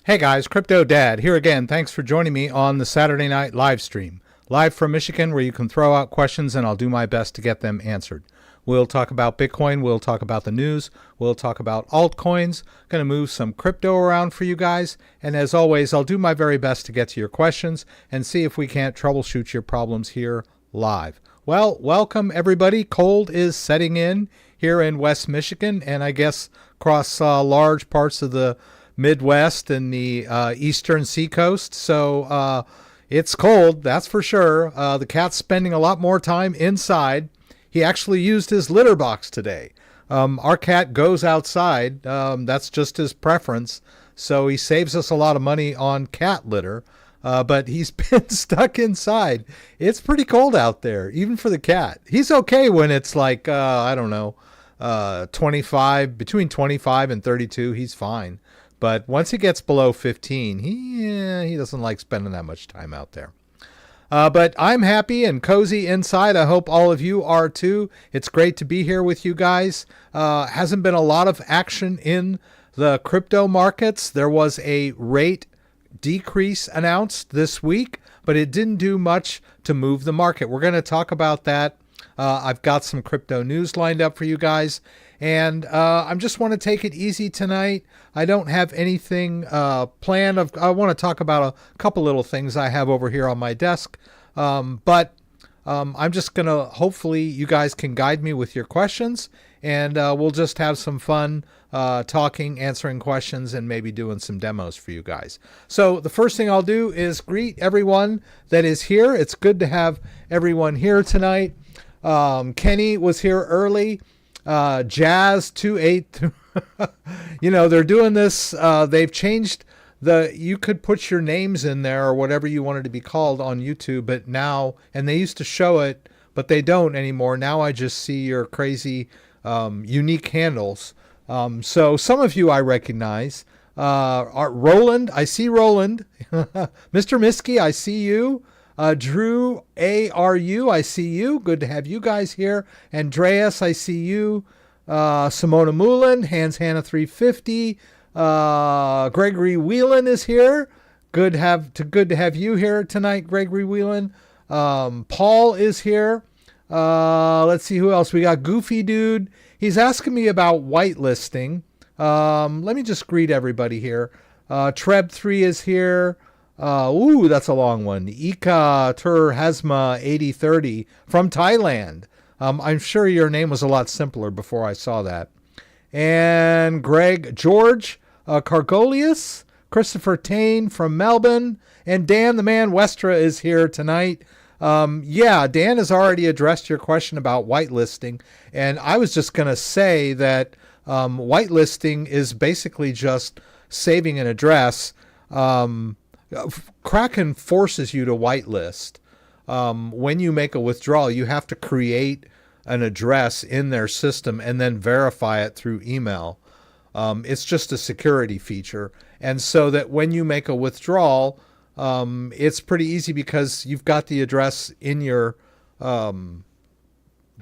Hey guys, CryptoDad here again. Thanks for joining me on the Saturday night live stream. Live from Michigan, where you can throw out questions and I'll do my best to get them answered. We'll talk about Bitcoin, we'll talk about the news, we'll talk about altcoins, going to move some crypto around for you guys, and as always, I'll do my very best to get to your questions and see if we can't troubleshoot your problems here live. Well, welcome everybody. Cold is setting in here in West Michigan, and I guess across large parts of the Midwest and the eastern seacoast. So it's cold, that's for sure. The cat's spending a lot more time inside. He actually used his litter box today. Our cat goes outside. That's just his preference. So he saves us a lot of money on cat litter. But he's been stuck inside. It's pretty cold out there, even for the cat. He's okay when it's like, I don't know, 25, between 25 and 32, he's fine. But once he gets below 15, he doesn't like spending that much time out there. But I'm happy and cozy inside. I hope all of you are too. It's great to be here with you guys. Hasn't been a lot of action in the crypto markets. There was a rate decrease announced this week, but it didn't do much to move the market. We're going to talk about that. I've got some crypto news lined up for you guys. And I just want to take it easy tonight. I don't have anything planned. I want to talk about a couple little things I have over here on my desk. But I'm just going to, hopefully you guys can guide me with your questions. And we'll just have some fun talking, answering questions, and maybe doing some demos for you guys. So the first thing I'll do is greet everyone that is here. It's good to have everyone here tonight. Kenny was here early. Jazz 28, you know, they're doing this. They've changed you could put your names in there or whatever you wanted to be called on YouTube, but now, and they used to show it, but they don't anymore. Now I just see your crazy, unique handles. So some of you I recognize, Roland, I see Roland, Mr. Miskey, I see you. Drew ARU, I see you. Good to have you guys here. Andreas, I see you. Simona Moulin, Hans Hannah 350. Gregory Whelan is here. Good to have you here tonight, Gregory Whelan. Paul is here. Let's see who else. We got Goofy Dude. He's asking me about whitelisting. Let me just greet everybody here. Treb3 is here. That's a long one. Ika Tur Hasma 8030 from Thailand. I'm sure your name was a lot simpler before I saw that. And George Cargolius, Christopher Tain from Melbourne, and Dan the Man Westra is here tonight. Dan has already addressed your question about whitelisting, and I was just going to say that whitelisting is basically just saving an address. Kraken forces you to whitelist. When you make a withdrawal, you have to create an address in their system and then verify it through email. It's just a security feature. And so that when you make a withdrawal, it's pretty easy because you've got the address in your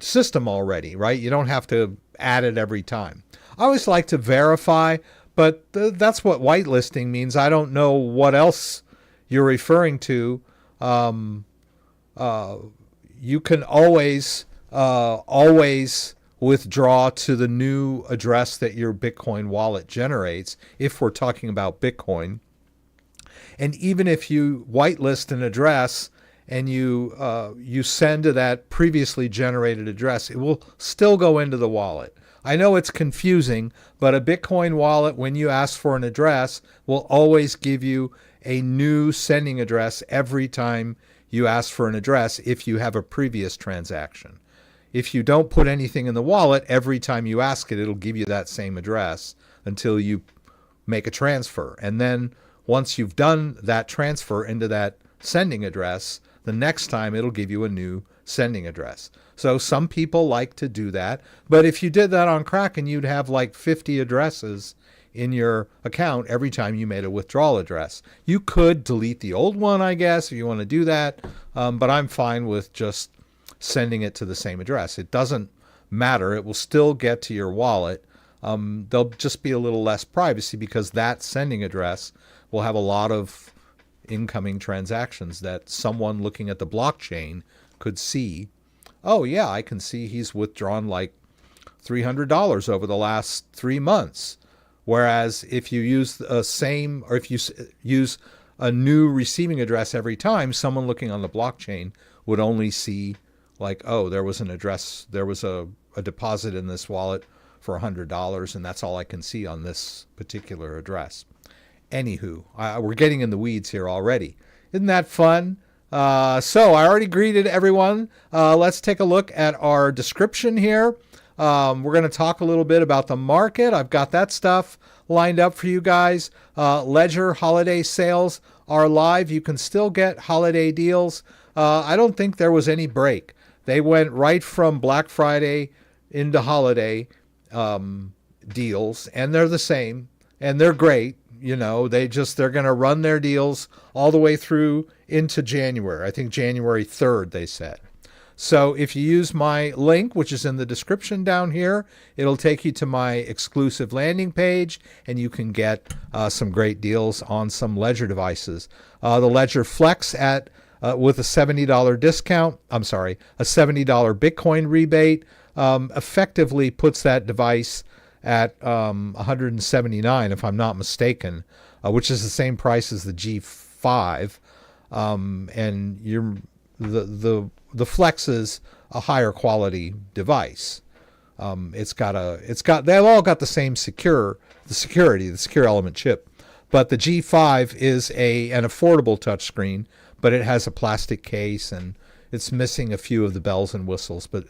system already, right? You don't have to add it every time. I always like to verify, but that's what whitelisting means. I don't know what else you're referring to. You can always withdraw to the new address that your Bitcoin wallet generates if we're talking about Bitcoin. And even if you whitelist an address and you send to that previously generated address, it will still go into the wallet. I know it's confusing, but a Bitcoin wallet, when you ask for an address, will always give you a new sending address every time you ask for an address if you have a previous transaction. If you don't put anything in the wallet, every time you ask it, it'll give you that same address until you make a transfer. And then once you've done that transfer into that sending address, the next time it'll give you a new sending address. So some people like to do that, but if you did that on Kraken, you'd have like 50 addresses in your account every time you made a withdrawal address. You could delete the old one, I guess, if you want to do that, but I'm fine with just sending it to the same address. It doesn't matter. It will still get to your wallet. There'll just be a little less privacy because that sending address we'll have a lot of incoming transactions that someone looking at the blockchain could see. Oh yeah, I can see he's withdrawn like $300 over the last 3 months. Whereas if you use the same, or if you use a new receiving address every time, someone looking on the blockchain would only see like, oh, there was a deposit in this wallet for $100, and that's all I can see on this particular address. Anywho, we're getting in the weeds here already. Isn't that fun? So I already greeted everyone. Let's take a look at our description here. We're going to talk a little bit about the market. I've got that stuff lined up for you guys. Ledger holiday sales are live. You can still get holiday deals. I don't think there was any break. They went right from Black Friday into holiday deals, and they're the same, and they're great. You know, they're going to run their deals all the way through into January. I think January 3rd, they said. So if you use my link, which is in the description down here, it'll take you to my exclusive landing page, and you can get some great deals on some Ledger devices. The Ledger Flex with a $70 discount, a $70 Bitcoin rebate, effectively puts that device at $179, if I'm not mistaken, which is the same price as the G5. And the Flex is a higher quality device. They've all got the same secure element chip, but the G5 is an affordable touchscreen, but it has a plastic case and it's missing a few of the bells and whistles, but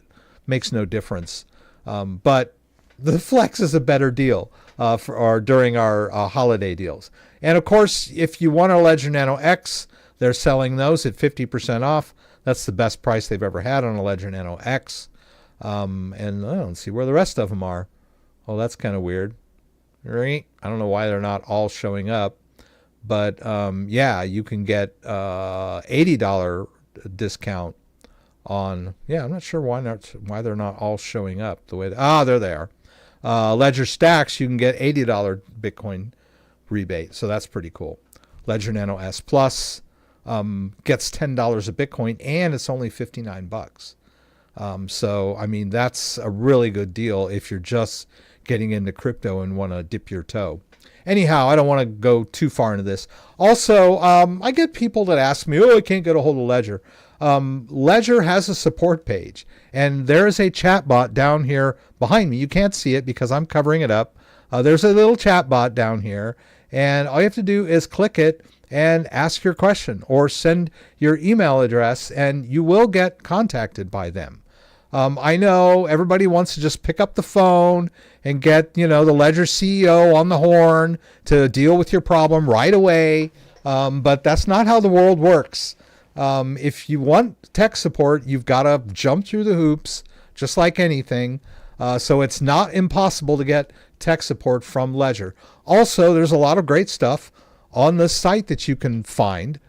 makes no difference. But the Flex is a better deal during our holiday deals. And of course, if you want a Ledger Nano X, they're selling those at 50% off. That's the best price they've ever had on a Ledger Nano X. And I don't see where the rest of them are. Oh, that's kind of weird. I don't know why they're not all showing up. But yeah, you can get $80 discount on. Yeah, I'm not sure why they're not all showing up the way. There they are. Ledger Stacks, you can get $80 Bitcoin rebate, so that's pretty cool. Ledger Nano S Plus gets $10 of Bitcoin, and it's only $59. So I mean, that's a really good deal if you're just getting into crypto and want to dip your toe. Anyhow, I don't want to go too far into this. Also, I get people that ask me, I can't get a hold of Ledger. Ledger has a support page, and there is a chat bot down here behind me. You can't see it because I'm covering it up. There's a little chat bot down here, and all you have to do is click it and ask your question or send your email address, and you will get contacted by them. I know everybody wants to just pick up the phone and get, the Ledger CEO on the horn to deal with your problem right away, but that's not how the world works. If you want tech support, you've got to jump through the hoops, just like anything. So it's not impossible to get tech support from Ledger. Also, there's a lot of great stuff on the site that you can find,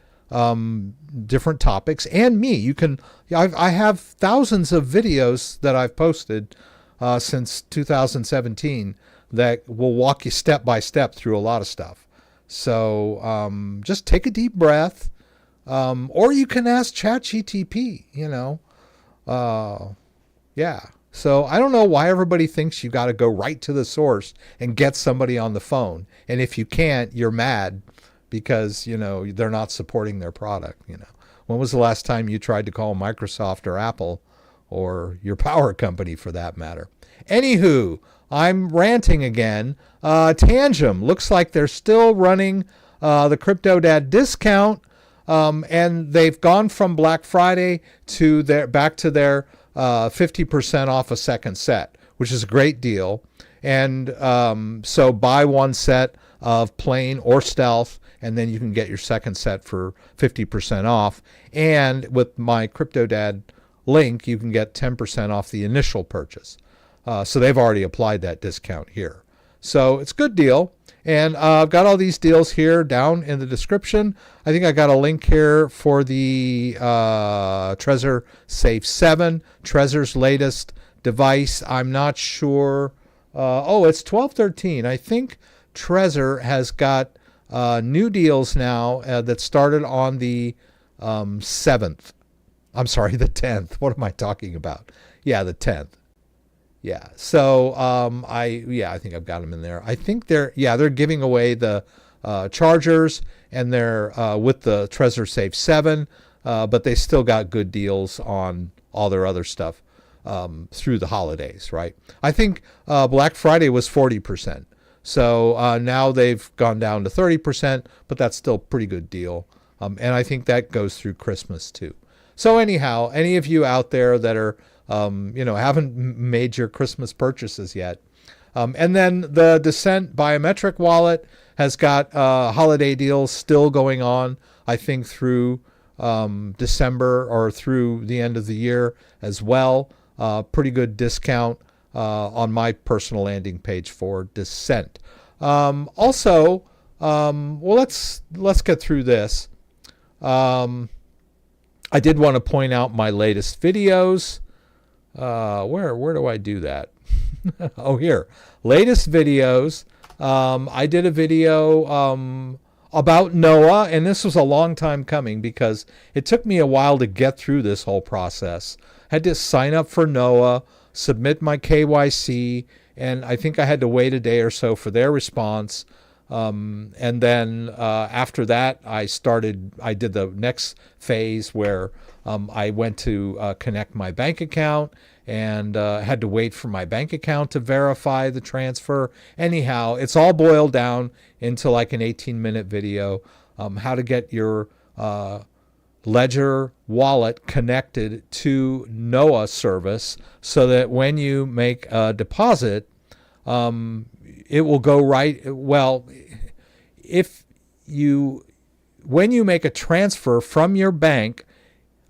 different topics, and me. I have thousands of videos that I've posted since 2017 that will walk you step by step through a lot of stuff. So just take a deep breath. Or you can ask ChatGTP, yeah. So I don't know why everybody thinks you got to go right to the source and get somebody on the phone. And if you can't, you're mad because, they're not supporting their product. When was the last time you tried to call Microsoft or Apple or your power company for that matter? Anywho, I'm ranting again. Tangem looks like they're still running the CryptoDad discount. And they've gone from Black Friday back to their 50% off a second set, which is a great deal. And so buy one set of plain or stealth, and then you can get your second set for 50% off. And with my CryptoDad link, you can get 10% off the initial purchase. So they've already applied that discount here. So it's a good deal. And I've got all these deals here down in the description. I think I got a link here for the Trezor Safe 7, Trezor's latest device. I'm not sure. It's 1213. I think Trezor has got new deals now that started on the 7th. I'm sorry, the 10th. What am I talking about? Yeah, the 10th. Yeah. So I think I've got them in there. I think they're giving away the chargers, and they're with the Trezor Safe 7, but they still got good deals on all their other stuff through the holidays, right? I think Black Friday was 40%. So now they've gone down to 30%, but that's still a pretty good deal. And I think that goes through Christmas too. So anyhow, any of you out there that are, haven't made your Christmas purchases yet. And then the Dissect biometric wallet has got holiday deals still going on, I think through December or through the end of the year as well. Pretty good discount on my personal landing page for Dissect. Also, let's get through this. I did want to point out my latest videos. Where do I do that? Oh, here. Latest videos. I did a video about Noah, and this was a long time coming because it took me a while to get through this whole process. I had to sign up for Noah, submit my KYC, and I think I had to wait a day or so for their response. And then after that, I did the next phase where I went to connect my bank account and had to wait for my bank account to verify the transfer. Anyhow, it's all boiled down into like an 18-minute video, how to get your Ledger wallet connected to Noah service so that when you make a deposit, it will go right. Well, when you make a transfer from your bank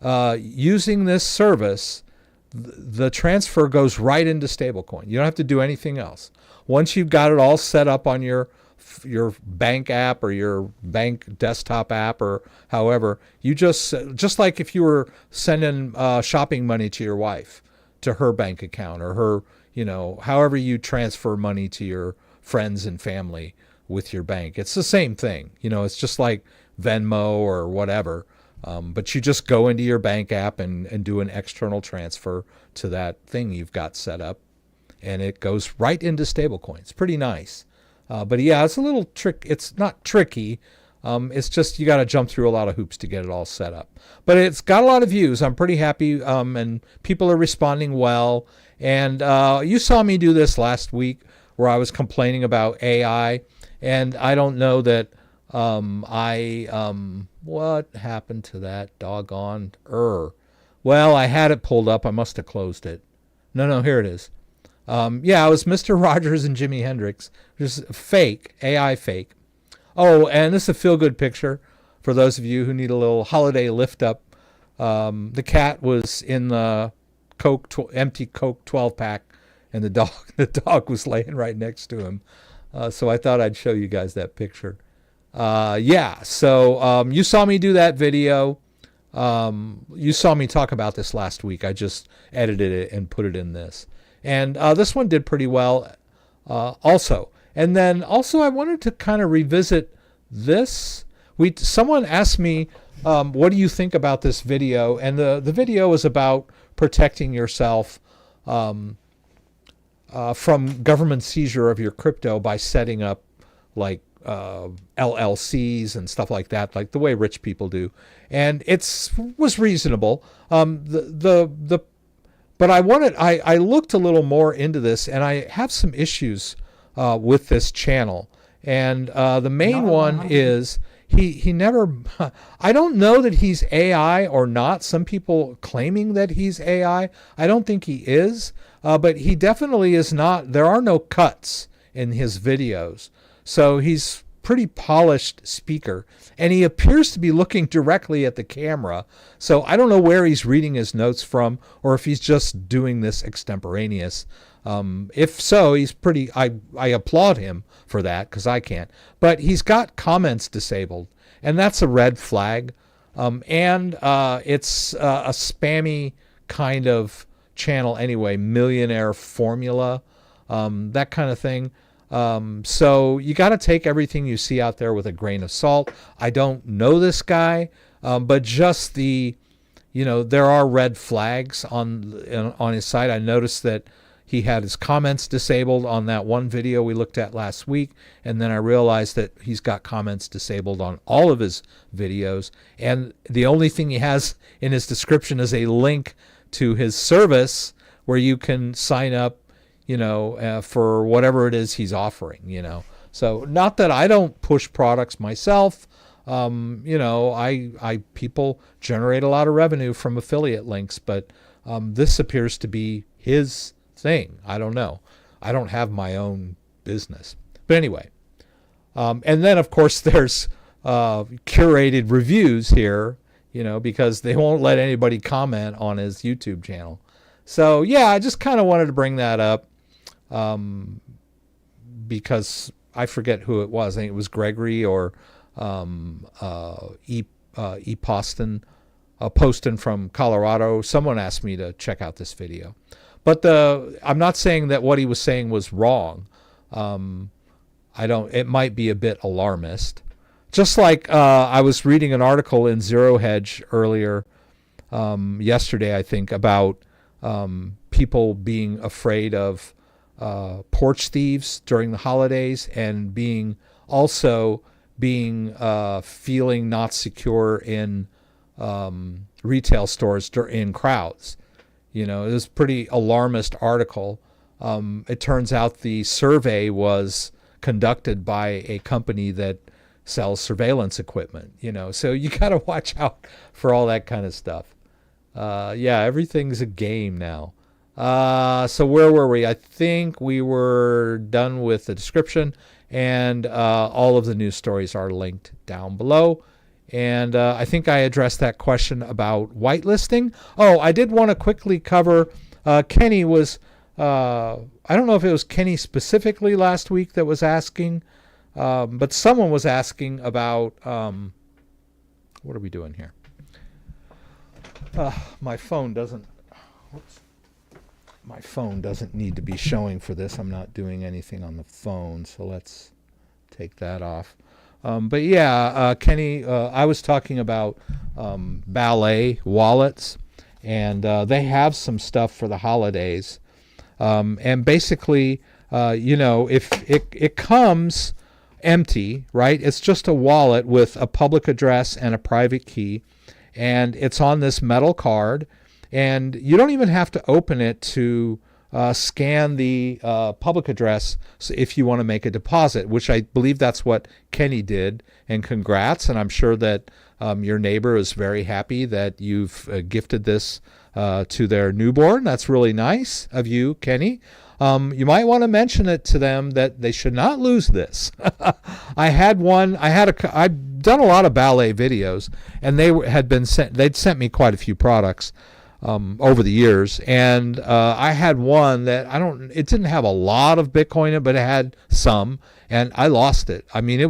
using this service, the transfer goes right into stablecoin. You don't have to do anything else. Once you've got it all set up on your bank app or your bank desktop app or however, you just like if you were sending shopping money to your wife, to her bank account or her, however you transfer money to your friends and family with your bank. It's the same thing. It's just like Venmo or whatever. But you just go into your bank app and do an external transfer to that thing you've got set up, and it goes right into stablecoin. It's pretty nice. But yeah, it's a little trick. It's not tricky. It's just you got to jump through a lot of hoops to get it all set up. But it's got a lot of views. I'm pretty happy, and people are responding well. And you saw me do this last week where I was complaining about AI, and I don't know that what happened to that doggone Well, I had it pulled up. I must have closed it. No, here it is. Yeah, it was Mr. Rogers and Jimi Hendrix. Just fake, AI fake. Oh, and this is a feel-good picture for those of you who need a little holiday lift-up. The cat was in the empty Coke 12-pack, and the dog was laying right next to him. So I thought I'd show you guys that picture. So you saw me do that video. You saw me talk about this last week. I just edited it and put it in this. And this one did pretty well also. And then also I wanted to kind of revisit this. Someone asked me, what do you think about this video? And the video was about protecting yourself from government seizure of your crypto by setting up like LLCs and stuff like that, like the way rich people do. And was reasonable. But I looked a little more into this, and I have some issues with this channel. And the main one is he never, I don't know that he's AI or not. Some people claiming that he's AI. I don't think he is, but he definitely is not. There are no cuts in his videos. So he's pretty polished speaker, and he appears to be looking directly at the camera. So I don't know where he's reading his notes from, or if he's just doing this extemporaneous. If so, he's pretty, I applaud him for that, because I can't. But he's got comments disabled, and that's a red flag. And it's a spammy kind of channel anyway, millionaire formula, that kind of thing. So you got to take everything you see out there with a grain of salt. I don't know this guy, but just there are red flags on his site. I noticed that he had his comments disabled on that one video we looked at last week, and then I realized that he's got comments disabled on all of his videos, and the only thing he has in his description is a link to his service where you can sign up, for whatever it is he's offering, So not that I don't push products myself. People generate a lot of revenue from affiliate links, but this appears to be his thing. I don't know. I don't have my own business. But anyway, and then of course there's curated reviews here, because they won't let anybody comment on his YouTube channel. So yeah, I just kind of wanted to bring that up because I forget who it was. I think it was Gregory or Poston from Colorado. Someone asked me to check out this video. But I'm not saying that what he was saying was wrong. It might be a bit alarmist. Just like I was reading an article in Zero Hedge earlier, yesterday, I think, about people being afraid of porch thieves during the holidays and being feeling not secure in retail stores in crowds. It was a pretty alarmist article. It turns out the survey was conducted by a company that sells surveillance equipment, so you got to watch out for all that kind of stuff. Everything's a game now. So where were we? I think we were done with the description, and all of the news stories are linked down below. And I think I addressed that question about whitelisting. Oh, I did want to quickly cover, Kenny was, I don't know if it was Kenny specifically last week that was asking, but someone was asking about, what are we doing here? My phone doesn't need to be showing for this. I'm not doing anything on the phone, so let's take that off. But yeah, Kenny, I was talking about Ballet wallets, and they have some stuff for the holidays. And basically, if it comes empty, right? It's just a wallet with a public address and a private key, and it's on this metal card, and you don't even have to open it to scan the public address if you want to make a deposit, which I believe that's what Kenny did. And congrats. And I'm sure that your neighbor is very happy that you've gifted this to their newborn. That's really nice of you, Kenny. You might want to mention it to them that they should not lose this. I've done a lot of Ballet videos, and they'd sent me quite a few products over the years, and I had one that it didn't have a lot of Bitcoin in it, but it had some, and I lost it. I mean,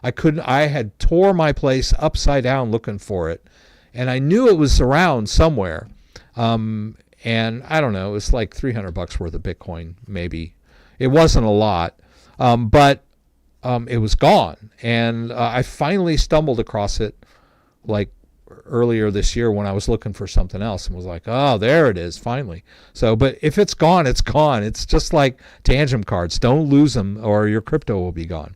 I had tore my place upside down looking for it, and I knew it was around somewhere. And I don't know, it was like $300 worth of Bitcoin, maybe. It wasn't a lot, but it was gone, and I finally stumbled across it like earlier this year when I was looking for something else, and was like, oh, there it is, finally. So, but if it's gone, it's gone. It's just like tangent cards. Don't lose them or your crypto will be gone.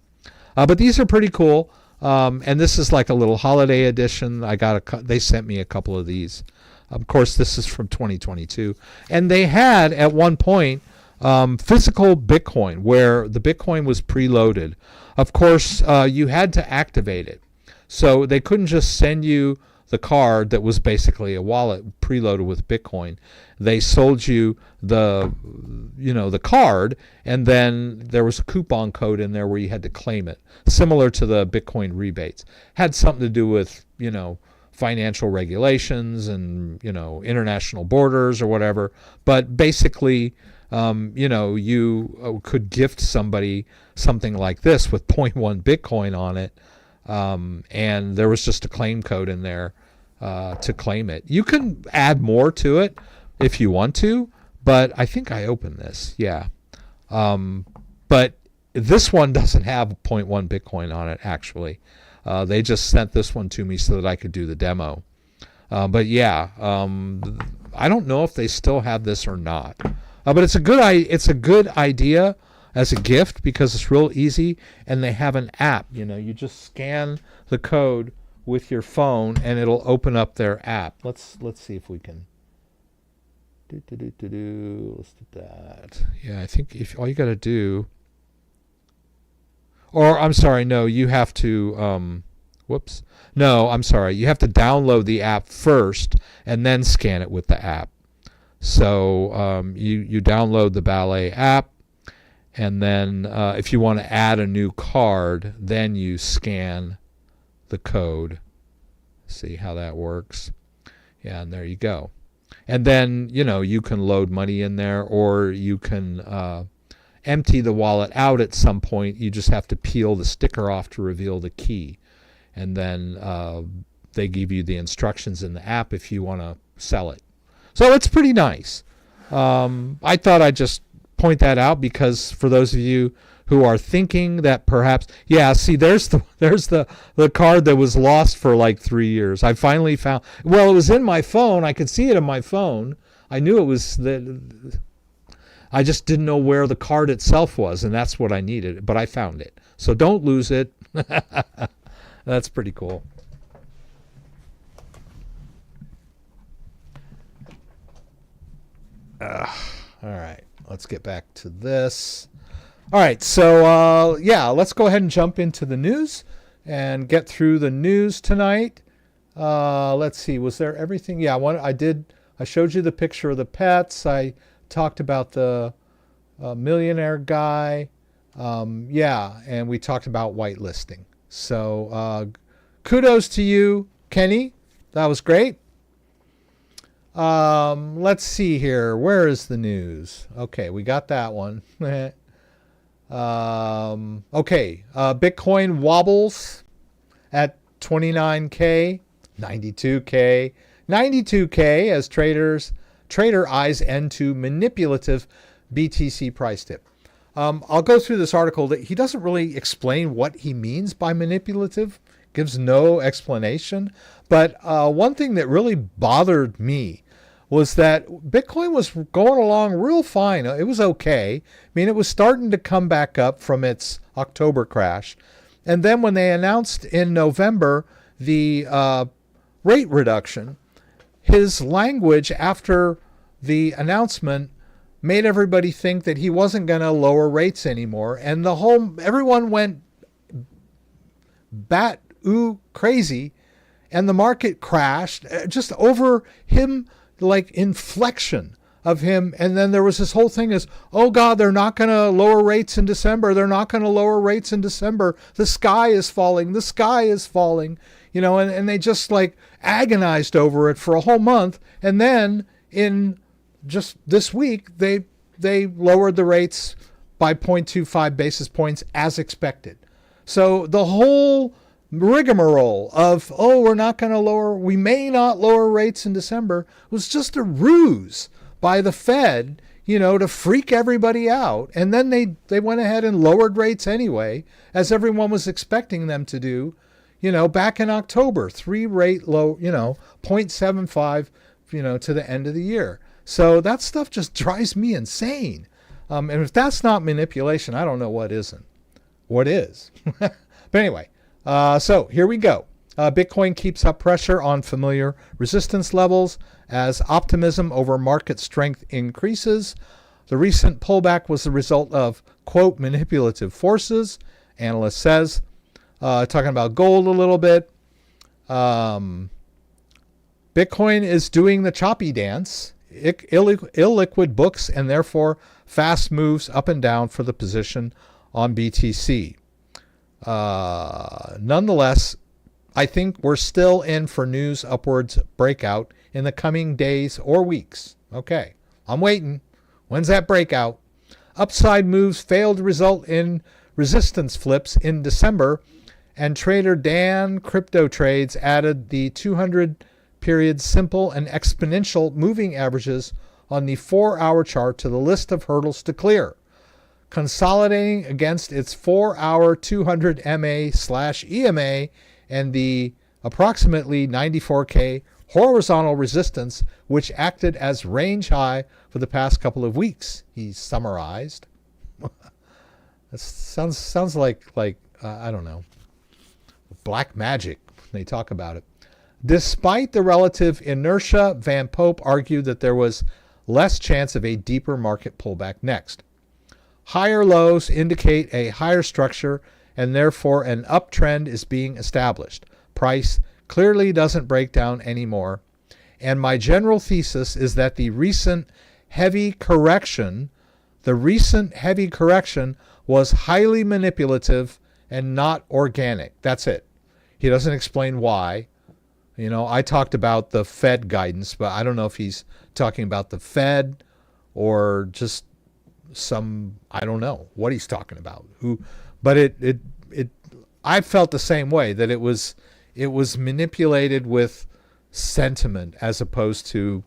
But these are pretty cool. And this is like a little holiday edition. They sent me a couple of these. Of course, this is from 2022. And they had, at one point, physical Bitcoin, where the Bitcoin was preloaded. Of course, you had to activate it. So they couldn't just send you the card that was basically a wallet preloaded with Bitcoin. They sold you the card, and then there was a coupon code in there where you had to claim it, similar to the Bitcoin rebates. Had something to do with, financial regulations and, international borders or whatever. But basically, you could gift somebody something like this with 0.1 Bitcoin on it. And there was just a claim code in there to claim it. You can add more to it if you want to, but I think I opened this. Yeah. But this one doesn't have 0.1 Bitcoin on it, actually. They just sent this one to me so that I could do the demo. But yeah, I don't know if they still have this or not. But it's a good idea as a gift because it's real easy, and they have an app. You just scan the code with your phone, and it'll open up their app. Let's see if we can. Let's do that. Yeah, I think if all you got to do, or I'm sorry, no, you have to. Whoops. No, I'm sorry. You have to download the app first and then scan it with the app. So you download the Ballet app, and then if you want to add a new card, then you scan the code. See how that works. Yeah, and there you go. And then, you can load money in there, or you can empty the wallet out at some point. You just have to peel the sticker off to reveal the key. And then they give you the instructions in the app if you want to sell it. So it's pretty nice. I thought I'd just point that out because for those of you who are thinking that perhaps, there's the card that was lost for like 3 years. I finally found, it was in my phone. I could see it in my phone. I knew it was I just didn't know where the card itself was, and that's what I needed. But I found it. So don't lose it. That's pretty cool. All right, let's get back to this. All right, so let's go ahead and jump into the news and get through the news tonight. Let's see, was there everything? Yeah, I showed you the picture of the pets. I talked about the millionaire guy. And we talked about whitelisting. So kudos to you, Kenny. That was great. Let's see here. Where is the news? Okay, we got that one. Bitcoin wobbles at 29K, 92K as trader eyes end to manipulative BTC price dip. I'll go through this article. That he doesn't really explain what he means by manipulative, gives no explanation. But one thing that really bothered me was that Bitcoin was going along real fine. It was okay. I mean, it was starting to come back up from its October crash. And then when they announced in November the rate reduction, his language after the announcement made everybody think that he wasn't going to lower rates anymore. And everyone went crazy, and the market crashed just over him, like inflection of him. And then there was this whole thing is, oh God, they're not going to lower rates in December. They're not going to lower rates in December. The sky is falling. The sky is falling. And they just like agonized over it for a whole month. And then in just this week, they lowered the rates by 0.25 basis points as expected. So the whole rigmarole of, we may not lower rates in December was just a ruse by the Fed, to freak everybody out. And then they went ahead and lowered rates anyway, as everyone was expecting them to do, back in October, 3 rate low, 0.75, to the end of the year. So that stuff just drives me insane. And if that's not manipulation, I don't know what isn't. What is? But anyway, so here we go. Bitcoin keeps up pressure on familiar resistance levels as optimism over market strength increases. The recent pullback was the result of, quote, manipulative forces, analyst says. Talking about gold a little bit. Bitcoin is doing the choppy dance. Illiquid books and therefore fast moves up and down for the position on BTC. Nonetheless, I think we're still in for news upwards breakout in the coming days or weeks. Okay, I'm waiting. When's that breakout? Upside moves failed to result in resistance flips in December, and trader Dan Crypto Trades added the 200 period simple and exponential moving averages on the 4-hour chart to the list of hurdles to clear. consolidating against its 4-hour 200 MA/EMA and the approximately 94K horizontal resistance, which acted as range high for the past couple of weeks, he summarized. That sounds like I don't know, black magic when they talk about it. Despite the relative inertia, Van Pope argued that there was less chance of a deeper market pullback next. Higher lows indicate a higher structure, and therefore an uptrend is being established. Price clearly doesn't break down anymore. And my general thesis is that the recent heavy correction was highly manipulative and not organic. That's it. He doesn't explain why. You know, I talked about the Fed guidance, but I don't know if he's talking about the Fed or just I don't know what he's talking about. But I felt the same way, that it was manipulated with sentiment as opposed to,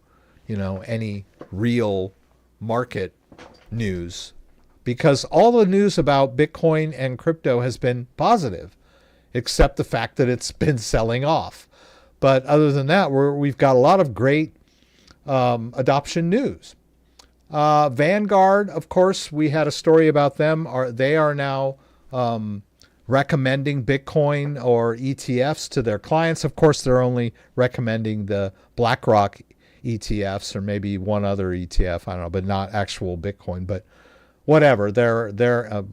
any real market news, because all the news about Bitcoin and crypto has been positive, except the fact that it's been selling off. But other than that, we've got a lot of great adoption news. Vanguard, of course, we had a story about them. They are now recommending Bitcoin or ETFs to their clients. Of course, they're only recommending the BlackRock ETFs or maybe one other ETF, I don't know, but not actual Bitcoin. But whatever, they're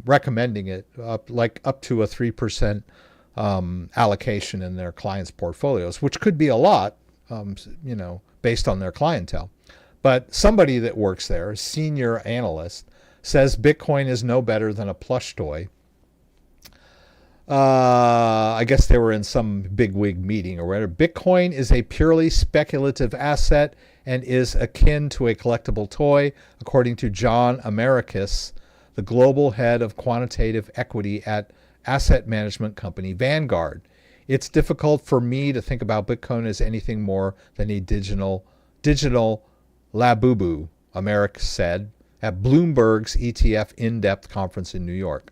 recommending it up to a 3% allocation in their clients' portfolios, which could be a lot, based on their clientele. But somebody that works there, a senior analyst, says Bitcoin is no better than a plush toy. I guess they were in some bigwig meeting or whatever. Bitcoin is a purely speculative asset and is akin to a collectible toy, according to John Americus, the global head of quantitative equity at asset management company Vanguard. It's difficult for me to think about Bitcoin as anything more than a digital labubu, Americus said at Bloomberg's ETF in-depth conference in New York.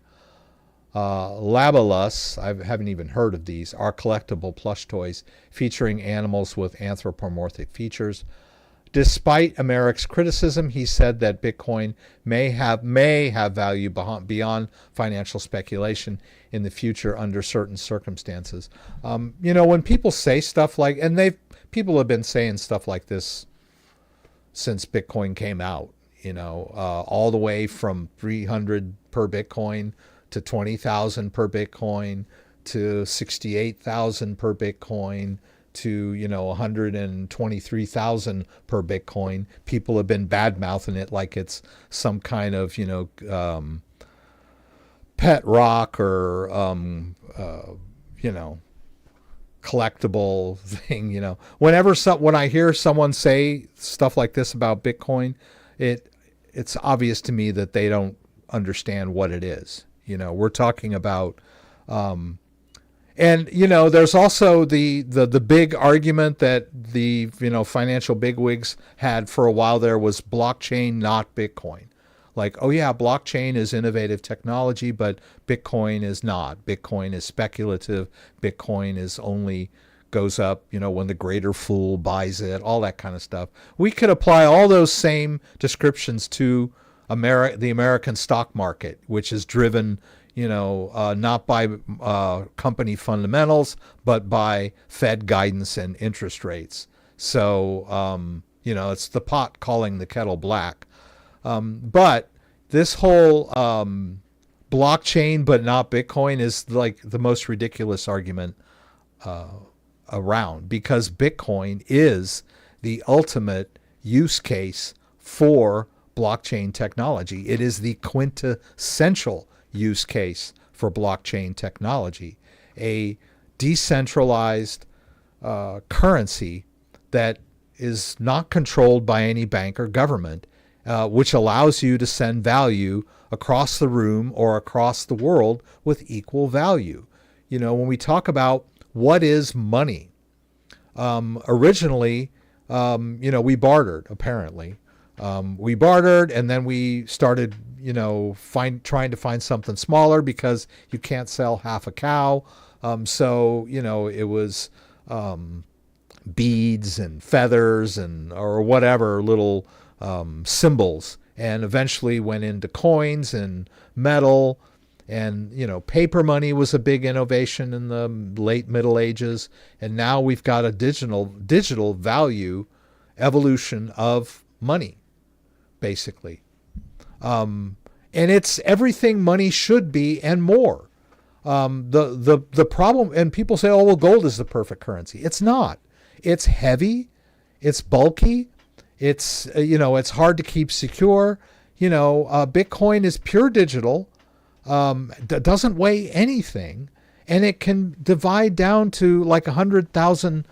Labalus, I haven't even heard of these, are collectible plush toys featuring animals with anthropomorphic features. Despite Americ's criticism, he said that Bitcoin may have value beyond financial speculation in the future under certain circumstances. When people say stuff like, and people have been saying stuff like this since Bitcoin came out, all the way from 300 per Bitcoin to 20,000 per Bitcoin to 68,000 per Bitcoin to 123,000 per Bitcoin. People have been bad mouthing it like it's some kind of pet rock or collectible thing. When I hear someone say stuff like this about Bitcoin, it's obvious to me that they don't understand what it is. We're talking about, there's also the big argument that the financial bigwigs had for a while there was blockchain, not Bitcoin. Like, oh yeah, blockchain is innovative technology, but Bitcoin is not. Bitcoin is speculative. Bitcoin is only goes up, when the greater fool buys it, all that kind of stuff. We could apply all those same descriptions to the American stock market, which is driven, not by company fundamentals, but by Fed guidance and interest rates. So, it's the pot calling the kettle black. But this whole blockchain, but not Bitcoin, is like the most ridiculous argument around, because Bitcoin is the ultimate use case for blockchain technology. It is the quintessential use case for blockchain technology, a decentralized currency that is not controlled by any bank or government, which allows you to send value across the room or across the world with equal value. When we talk about what is money, originally, we bartered, apparently. We bartered, and then we started, trying to find something smaller because you can't sell half a cow. So it was beads and feathers or whatever little symbols, and eventually went into coins and metal. And, paper money was a big innovation in the late Middle Ages. And now we've got a digital value evolution of money, basically. And it's everything money should be and more. The problem, and people say, oh, well, gold is the perfect currency. It's not. It's heavy. It's bulky. It's, it's hard to keep secure. Bitcoin is pure digital. Doesn't weigh anything, and it can divide down to like 100,000,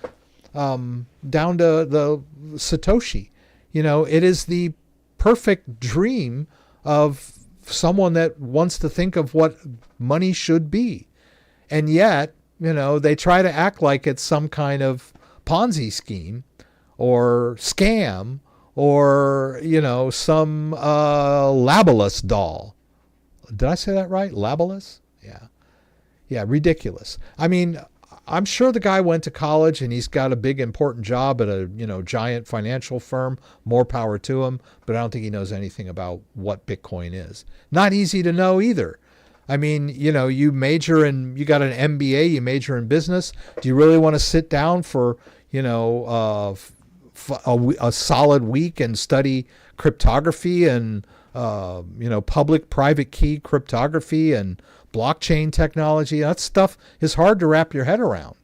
down to the Satoshi. It is the perfect dream of someone that wants to think of what money should be. And yet, they try to act like it's some kind of Ponzi scheme or scam or, some Labalus doll. Did I say that right? Labalus? Yeah. Yeah, ridiculous. I mean, I'm sure the guy went to college and he's got a big important job at a, giant financial firm. More power to him, but I don't think he knows anything about what Bitcoin is. Not easy to know either. I mean, you got an MBA, you major in business. Do you really want to sit down for, a solid week and study cryptography and public-private key cryptography and blockchain technology? That stuff is hard to wrap your head around,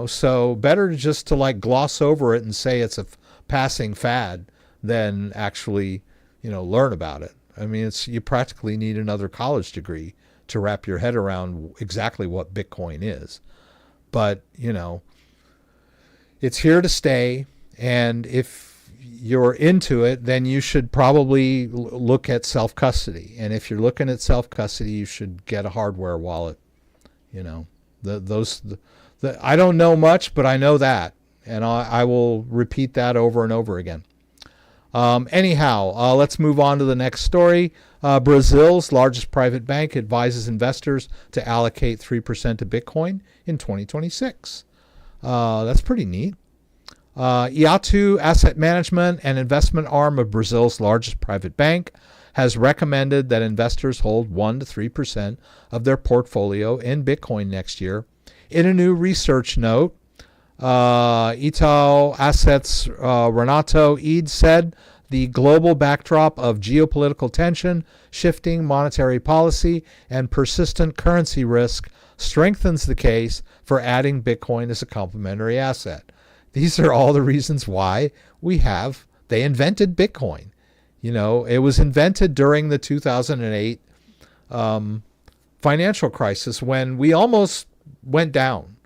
so better just to gloss over it and say it's a passing fad than actually, learn about it. I mean, you practically need another college degree to wrap your head around exactly what Bitcoin is. But, it's here to stay. And if you're into it, then you should probably look at self-custody. And if you're looking at self-custody, you should get a hardware wallet. I don't know much, but I know that. And I will repeat that over and over again. Let's move on to the next story. Brazil's largest private bank advises investors to allocate 3% to Bitcoin in 2026. That's pretty neat. Iatu Asset Management, an investment arm of Brazil's largest private bank, has recommended that investors hold 1 to 3% of their portfolio in Bitcoin next year. In a new research note, Itaú Assets Renato Eid said the global backdrop of geopolitical tension, shifting monetary policy, and persistent currency risk strengthens the case for adding Bitcoin as a complementary asset. These are all the reasons why they invented Bitcoin. It was invented during the 2008 financial crisis when we almost went down.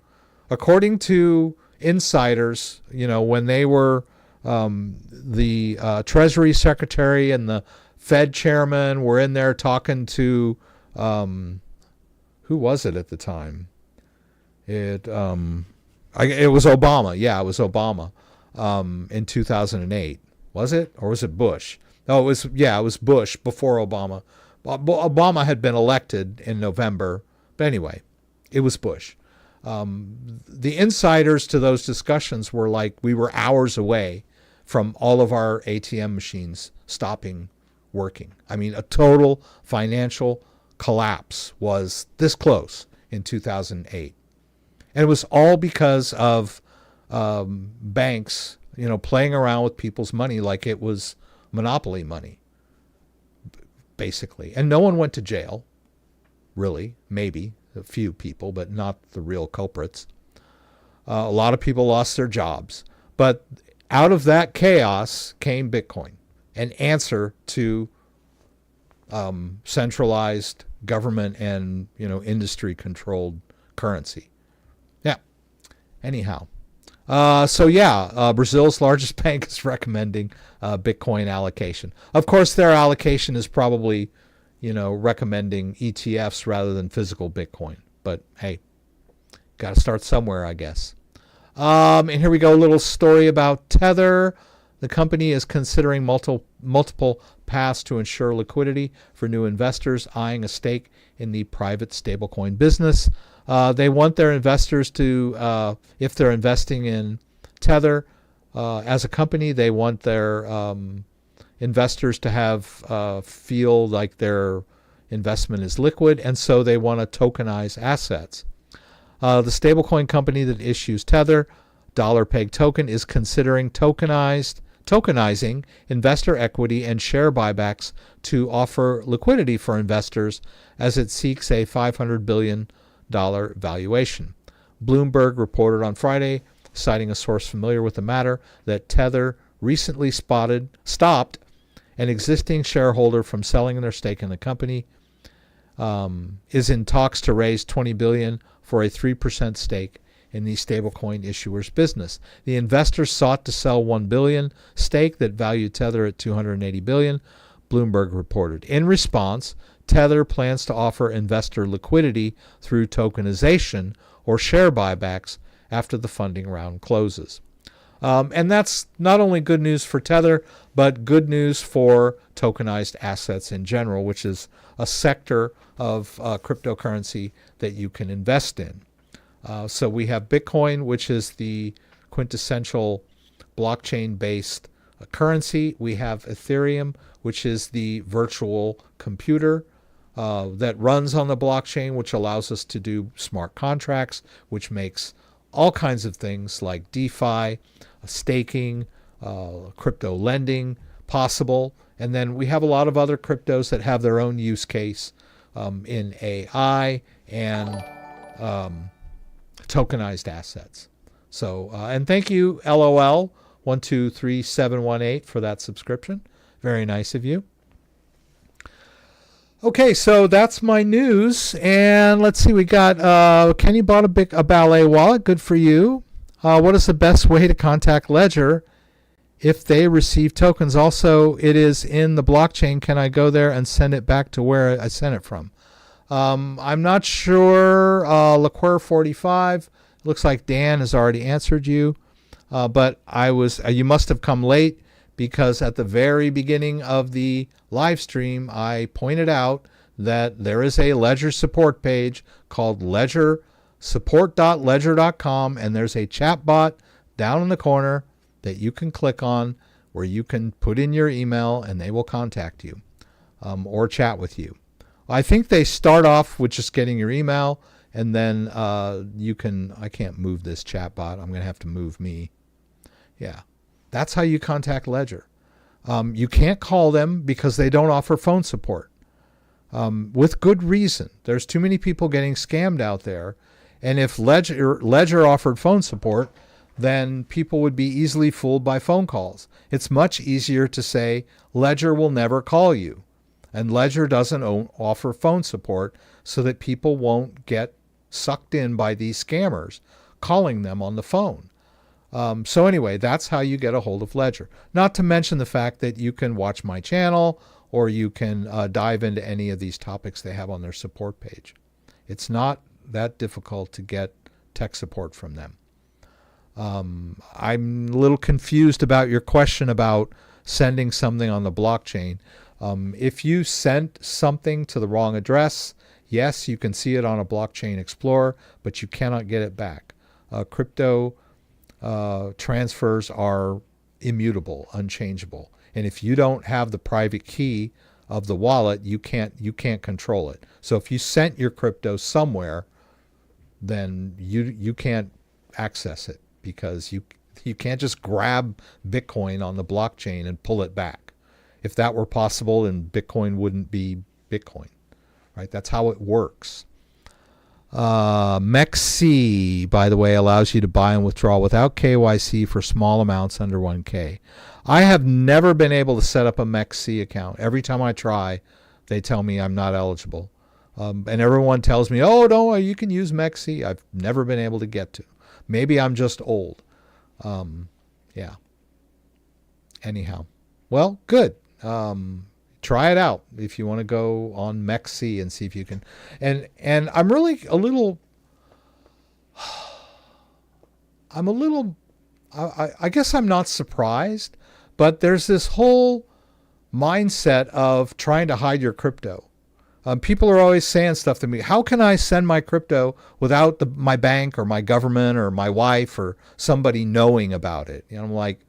According to insiders, when they were the Treasury Secretary and the Fed Chairman were in there talking to, who was it at the time? It was Obama. Yeah, it was Obama in 2008. Was it? Or was it Bush? No, it was Bush before Obama. Obama had been elected in November. But anyway, it was Bush. The insiders to those discussions were like, we were hours away from all of our ATM machines stopping working. I mean, a total financial collapse was this close in 2008. And it was all because of banks, playing around with people's money like it was monopoly money, basically. And no one went to jail, really, maybe a few people, but not the real culprits. A lot of people lost their jobs. But out of that chaos came Bitcoin, an answer to centralized government and industry-controlled currency. Yeah. Anyhow. Brazil's largest bank is recommending Bitcoin allocation. Of course, their allocation is probably, recommending ETFs rather than physical Bitcoin. But hey, got to start somewhere, I guess. And here we go, a little story about Tether. The company is considering multiple paths to ensure liquidity for new investors eyeing a stake in the private stablecoin business. They want their investors to, if they're investing in Tether as a company, they want their investors to have feel like their investment is liquid, and so they want to tokenize assets. The stablecoin company that issues Tether, Dollar Peg Token, is considering tokenizing investor equity and share buybacks to offer liquidity for investors as it seeks a $500 billion valuation. Bloomberg reported on Friday, citing a source familiar with the matter, that Tether recently stopped an existing shareholder from selling their stake in the company, is in talks to raise $20 billion for a 3% stake in the stablecoin issuer's business. The investors sought to sell $1 billion stake that valued Tether at $280 billion, Bloomberg reported. In response, Tether plans to offer investor liquidity through tokenization or share buybacks after the funding round closes. And that's not only good news for Tether, but good news for tokenized assets in general, which is a sector of cryptocurrency that you can invest in. So we have Bitcoin, which is the quintessential blockchain-based currency. We have Ethereum, which is the virtual computer that runs on the blockchain, which allows us to do smart contracts, which makes all kinds of things like DeFi, staking, crypto lending possible. And then we have a lot of other cryptos that have their own use case in AI and tokenized assets. So, and thank you, LOL 123718, for that subscription. Very nice of you. Okay, so that's my news. And let's see, we got Kenny bought a Ballet wallet. Good for you. What is the best way to contact Ledger if they receive tokens? Also, it is in the blockchain. Can I go there and send it back to where I sent it from? I'm not sure. Liqueur45, looks like Dan has already answered you. But you must have come late, because at the very beginning of the live stream, I pointed out that there is a Ledger support page called support.ledger.com, and there's a chat bot down in the corner that you can click on where you can put in your email and they will contact you or chat with you. I think they start off with just getting your email, and then I can't move this chat bot. I'm going to have to move me. Yeah. That's how you contact Ledger. You can't call them because they don't offer phone support. With good reason. There's too many people getting scammed out there. And if Ledger offered phone support, then people would be easily fooled by phone calls. It's much easier to say Ledger will never call you. And Ledger doesn't offer phone support so that people won't get sucked in by these scammers calling them on the phone. So anyway, that's how you get a hold of Ledger. Not to mention the fact that you can watch my channel, or you can dive into any of these topics they have on their support page. It's not that difficult to get tech support from them. I'm a little confused about your question about sending something on the blockchain. If you sent something to the wrong address, yes, you can see it on a blockchain explorer, but you cannot get it back. Crypto transfers are immutable, unchangeable. And if you don't have the private key of the wallet, you can't control it. So if you sent your crypto somewhere, then you can't access it, because you can't just grab Bitcoin on the blockchain and pull it back. If that were possible, then Bitcoin wouldn't be Bitcoin, right? That's how it works. MEXC, by the way, allows you to buy and withdraw without KYC for small amounts under 1K. I have never been able to set up a MEXC account. Every time I try, they tell me I'm not eligible. And everyone tells me, oh, no, you can use MEXC. I've never been able to get to. Maybe I'm just old. Yeah. Anyhow. Well, good. Try it out if you want to go on MEXC and see if you can. And I'm really a little, I guess I'm not surprised, But there's this whole mindset of trying to hide your crypto. People are always saying stuff to me. How can I send my crypto without my bank or my government or my wife or somebody knowing about it? And I'm like,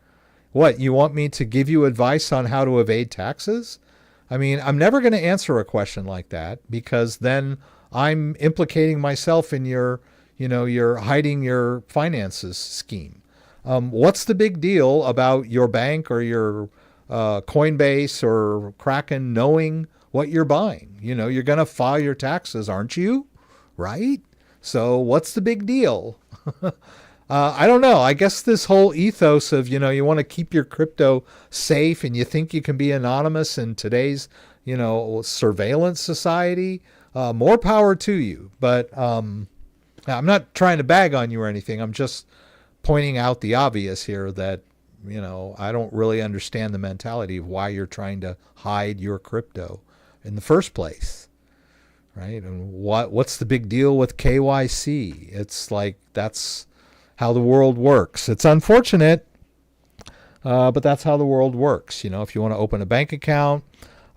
what? You want me to give you advice on how to evade taxes? I mean, I'm never going to answer a question like that, because then I'm implicating myself in you're hiding your finances scheme. What's the big deal about your bank or your Coinbase or Kraken knowing what you're buying? You're going to file your taxes, aren't you? Right? So what's the big deal? I don't know. I guess this whole ethos of, you want to keep your crypto safe and you think you can be anonymous in today's, surveillance society, more power to you. But I'm not trying to bag on you or anything. I'm just pointing out the obvious here that, I don't really understand the mentality of why you're trying to hide your crypto in the first place, right? And what's the big deal with KYC? It's like that's how the world works. It's unfortunate, but that's how the world works. If you want to open a bank account,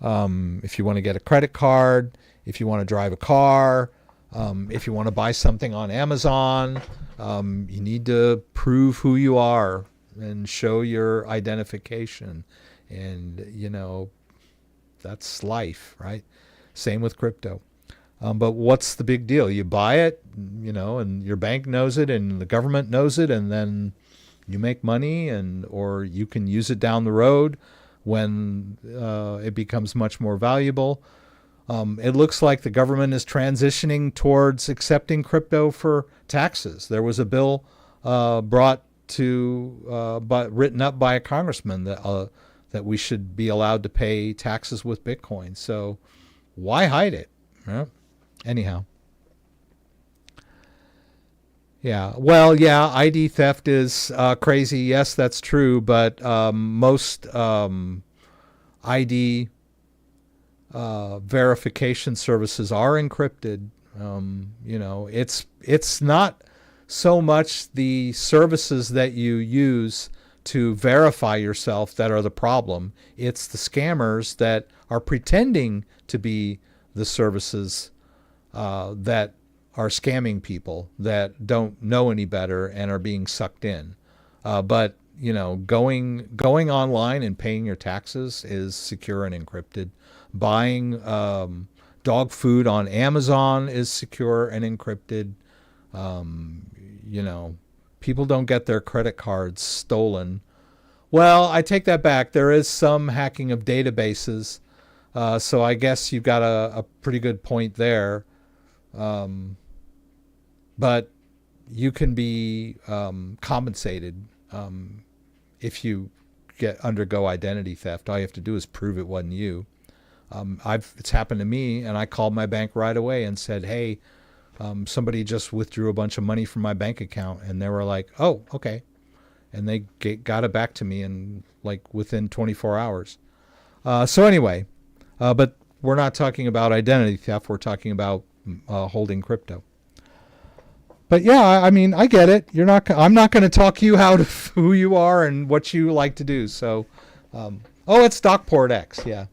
if you want to get a credit card, if you want to drive a car, if you want to buy something on Amazon, you need to prove who you are and show your identification. And, that's life, right? Same with crypto. But what's the big deal? You buy it, and your bank knows it and the government knows it, and then you make money, or you can use it down the road when it becomes much more valuable. It looks like the government is transitioning towards accepting crypto for taxes. There was a bill written up by a congressman that we should be allowed to pay taxes with Bitcoin. So why hide it? Yeah. Anyhow. Yeah. Well, yeah, ID theft is crazy. Yes, that's true. But most ID verification services are encrypted. It's not so much the services that you use to verify yourself that are the problem. It's the scammers that are pretending to be the services that are scamming people that don't know any better and are being sucked in. But going online and paying your taxes is secure and encrypted. Buying dog food on Amazon is secure and encrypted. People don't get their credit cards stolen. Well, I take that back. There is some hacking of databases. So I guess you've got a pretty good point there. But you can be compensated if you undergo identity theft. All you have to do is prove it wasn't you. It's happened to me, and I called my bank right away and said, hey, somebody just withdrew a bunch of money from my bank account. And they were like, oh, okay. And they got it back to me in within 24 hours. So anyway, but we're not talking about identity theft. We're talking about holding crypto. But yeah, I mean, I get it. I'm not going to talk you out of who you are and what you like to do. So, it's Stockport X. Yeah.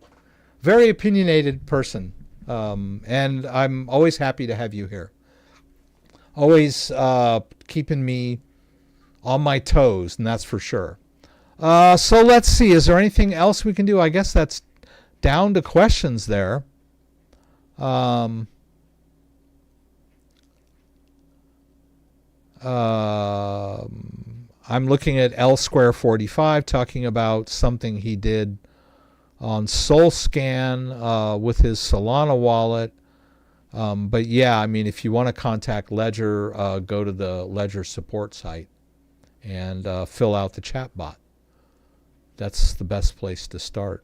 Very opinionated person. And I'm always happy to have you here. Always keeping me on my toes, and that's for sure. So let's see. Is there anything else we can do? I guess that's down to questions there. I'm looking at L Square 45 talking about something he did on SolScan with his Solana wallet. But yeah, I mean, if you want to contact Ledger, go to the Ledger support site and fill out the chat bot. That's the best place to start.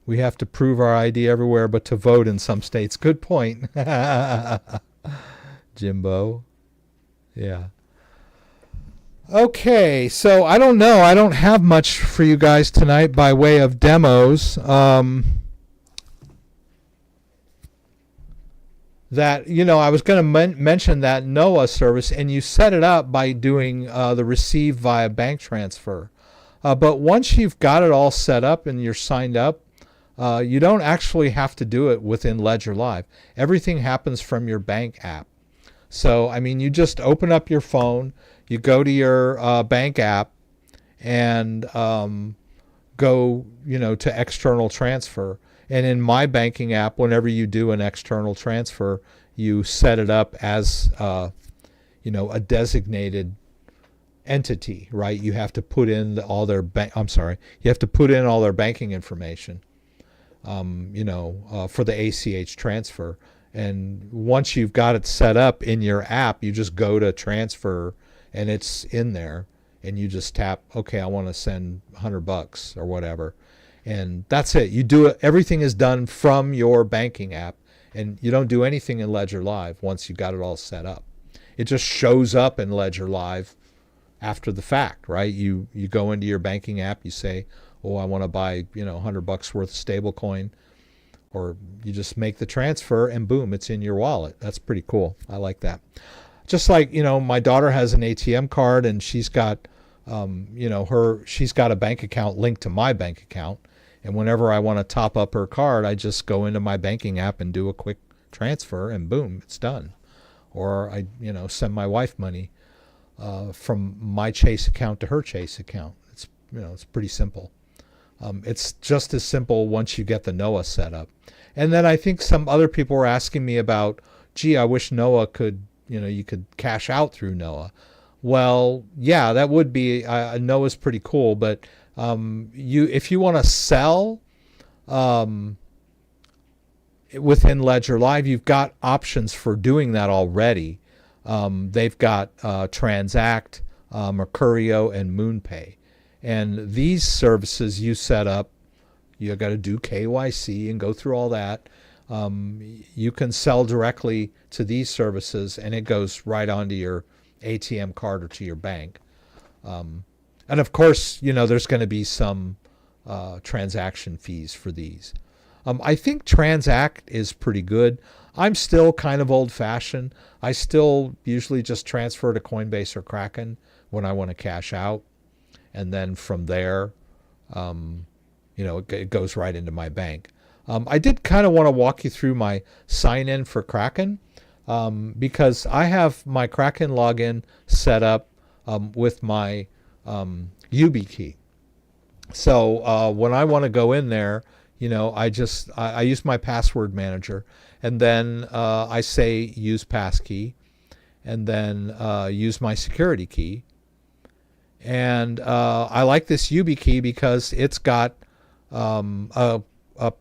We have to prove our ID everywhere but to vote in some states. Good point. Jimbo. Yeah. Okay, so I don't know. I don't have much for you guys tonight by way of demos. that, I was going to mention that Noah service, and you set it up by doing the receive via bank transfer. But once you've got it all set up and you're signed up, you don't actually have to do it within Ledger Live. Everything happens from your bank app. So, I mean, you just open up your phone, you go to your bank app, and go, to external transfer. And in my banking app, whenever you do an external transfer, you set it up as, a designated entity, right? You have to put in all their you have to put in all their banking information, for the ACH transfer. And once you've got it set up in your app, you just go to transfer, and it's in there, and you just tap, okay, I want to send $100 or whatever. And that's it. You do it. Everything is done from your banking app, and you don't do anything in Ledger Live once you got it all set up. It just shows up in Ledger Live after the fact, right? You go into your banking app, you say, oh, I want to buy, $100 worth of stable coin, or you just make the transfer, and boom, it's in your wallet. That's pretty cool. I like that. Just like, my daughter has an ATM card, and she's got, she's got a bank account linked to my bank account. And whenever I want to top up her card, I just go into my banking app and do a quick transfer, and boom, it's done. Or I, send my wife money from my Chase account to her Chase account. It's, it's pretty simple. It's just as simple once you get the Noah set up. And then I think some other people were asking me about, gee, I wish Noah could, you could cash out through Noah. Well, yeah, that would be, Noah's pretty cool, but if you want to sell within Ledger Live, you've got options for doing that already. They've got Transact, Mercurio, and MoonPay. And these services you set up, you got to do KYC and go through all that. You can sell directly to these services, and it goes right onto your ATM card or to your bank. And of course, there's going to be some transaction fees for these. I think Transact is pretty good. I'm still kind of old-fashioned. I still usually just transfer to Coinbase or Kraken when I want to cash out. And then from there, it goes right into my bank. I did kind of want to walk you through my sign-in for Kraken because I have my Kraken login set up with my YubiKey. So when I want to go in there, I use my password manager, and then I say use passkey, and then use my security key. And I like this YubiKey because it's got a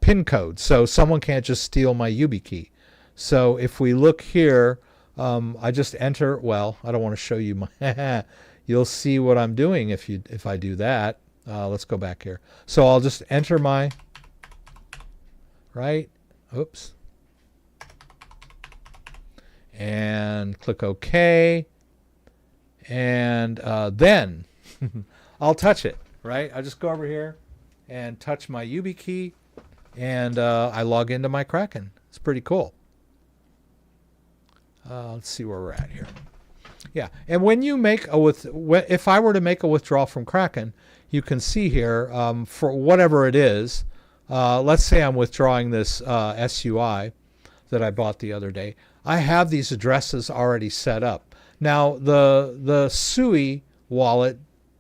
PIN code, so someone can't just steal my YubiKey. So if we look here, I just enter. Well, I don't want to show you my. You'll see what I'm doing if I do that. Let's go back here. So I'll just enter my. Right. Oops. And click OK. And then I'll touch it. Right. I just go over here and touch my YubiKey, and I log into my Kraken. It's pretty cool. Let's see where we're at here. Yeah, and when you make if I were to make a withdrawal from Kraken, you can see here for whatever it is. Let's say I'm withdrawing this SUI that I bought the other day. I have these addresses already set up. Now the SUI wallet,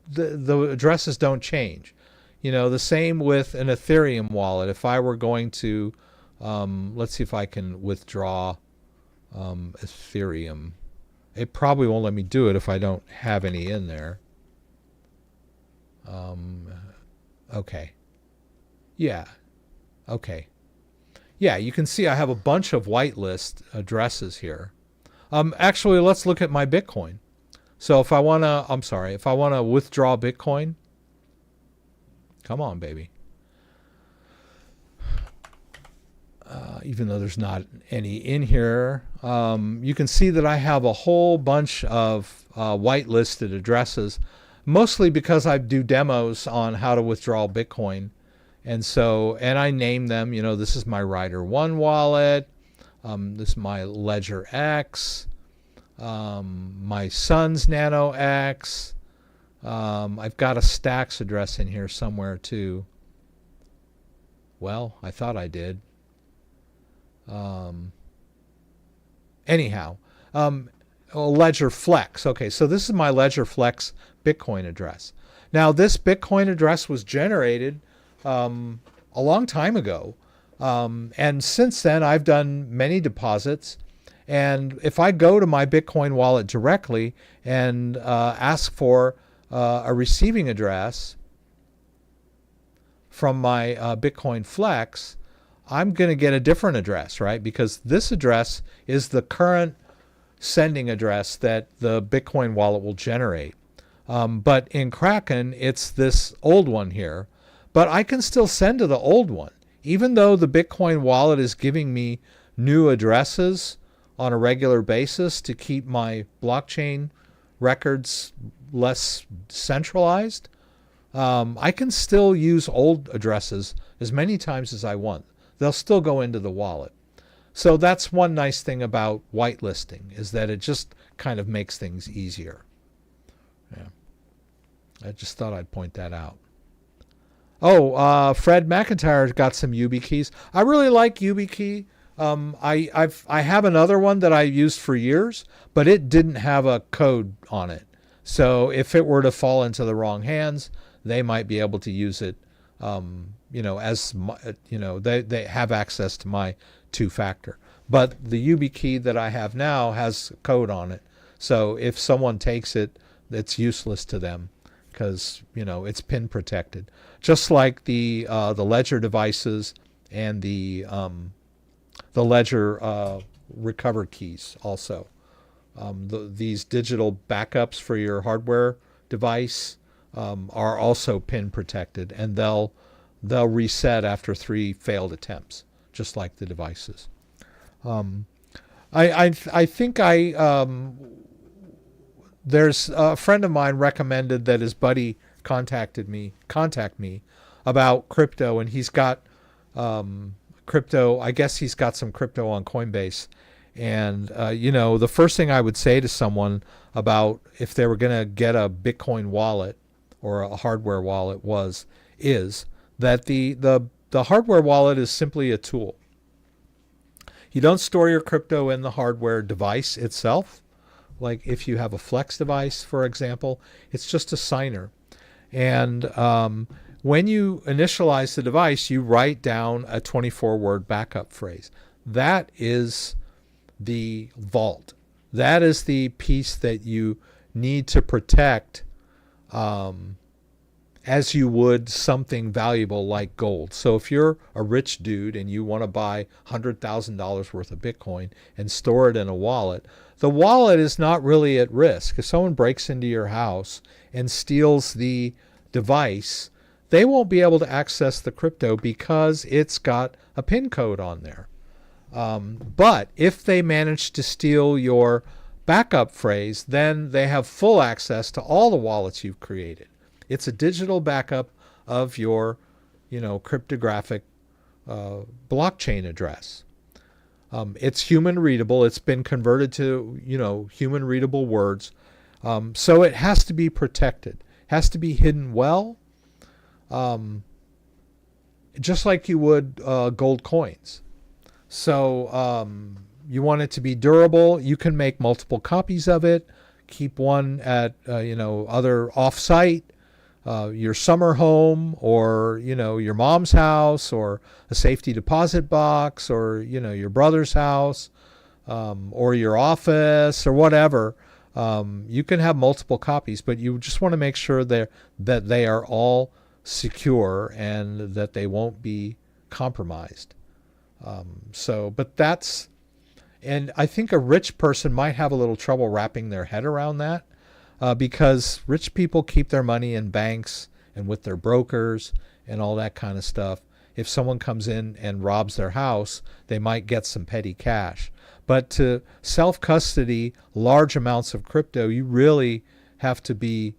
the addresses don't change. The same with an Ethereum wallet. If I were going to, let's see if I can withdraw Ethereum. It probably won't let me do it if I don't have any in there. Okay. Yeah. Okay. Yeah, you can see I have a bunch of whitelist addresses here. Actually, let's look at my Bitcoin. So if I want to withdraw Bitcoin, come on, baby. Even though there's not any in here, you can see that I have a whole bunch of whitelisted addresses, mostly because I do demos on how to withdraw Bitcoin. And I name them, this is my Rider 1 wallet. This is my Ledger X, my son's Nano X. I've got a Stacks address in here somewhere too. Well, I thought I did. Anyhow, Ledger Flex. Okay, so this is my Ledger Flex Bitcoin address. Now, this Bitcoin address was generated a long time ago. And since then, I've done many deposits. And if I go to my Bitcoin wallet directly and ask for a receiving address from my Bitcoin Flex, I'm going to get a different address, right? Because this address is the current sending address that the Bitcoin wallet will generate. But in Kraken, it's this old one here. But I can still send to the old one. Even though the Bitcoin wallet is giving me new addresses on a regular basis to keep my blockchain records less centralized, I can still use old addresses as many times as I want. They'll still go into the wallet. So that's one nice thing about whitelisting, is that it just kind of makes things easier. Yeah. I just thought I'd point that out. Oh, Fred McIntyre got some YubiKeys. I really like YubiKey. I have another one that I used for years, but it didn't have a code on it. So if it were to fall into the wrong hands, they might be able to use it. They have access to my two-factor. But the YubiKey that I have now has code on it. So if someone takes it, it's useless to them because it's pin protected. Just like the Ledger devices and the Ledger recover keys also. These digital backups for your hardware device are also pin protected, and they'll reset after 3 failed attempts, just like the devices. I think there's a friend of mine recommended that his buddy contact me about crypto, and he's got crypto. I guess he's got some crypto on Coinbase. And, the first thing I would say to someone about if they were going to get a Bitcoin wallet or a hardware wallet is that the hardware wallet is simply a tool. You don't store your crypto in the hardware device itself. Like if you have a Flex device, for example, it's just a signer. And when you initialize the device, you write down a 24-word backup phrase. That is the vault. That is the piece that you need to protect as you would something valuable like gold. So if you're a rich dude and you want to buy $100,000 worth of Bitcoin and store it in a wallet, the wallet is not really at risk. If someone breaks into your house and steals the device, they won't be able to access the crypto because it's got a PIN code on there. But if they manage to steal your backup phrase, then they have full access to all the wallets you've created. It's a digital backup of your, cryptographic blockchain address. It's human readable. It's been converted to, human readable words. So it has to be protected. Has to be hidden well, just like you would gold coins. So you want it to be durable. You can make multiple copies of it. Keep one at other off-site, your summer home, or your mom's house, or a safety deposit box, or your brother's house, or your office, or whatever. You can have multiple copies, but you just want to make sure that they are all secure and that they won't be compromised. And I think a rich person might have a little trouble wrapping their head around that, because rich people keep their money in banks and with their brokers and all that kind of stuff. If someone comes in and robs their house, they might get some petty cash. But to self-custody large amounts of crypto, you really have to be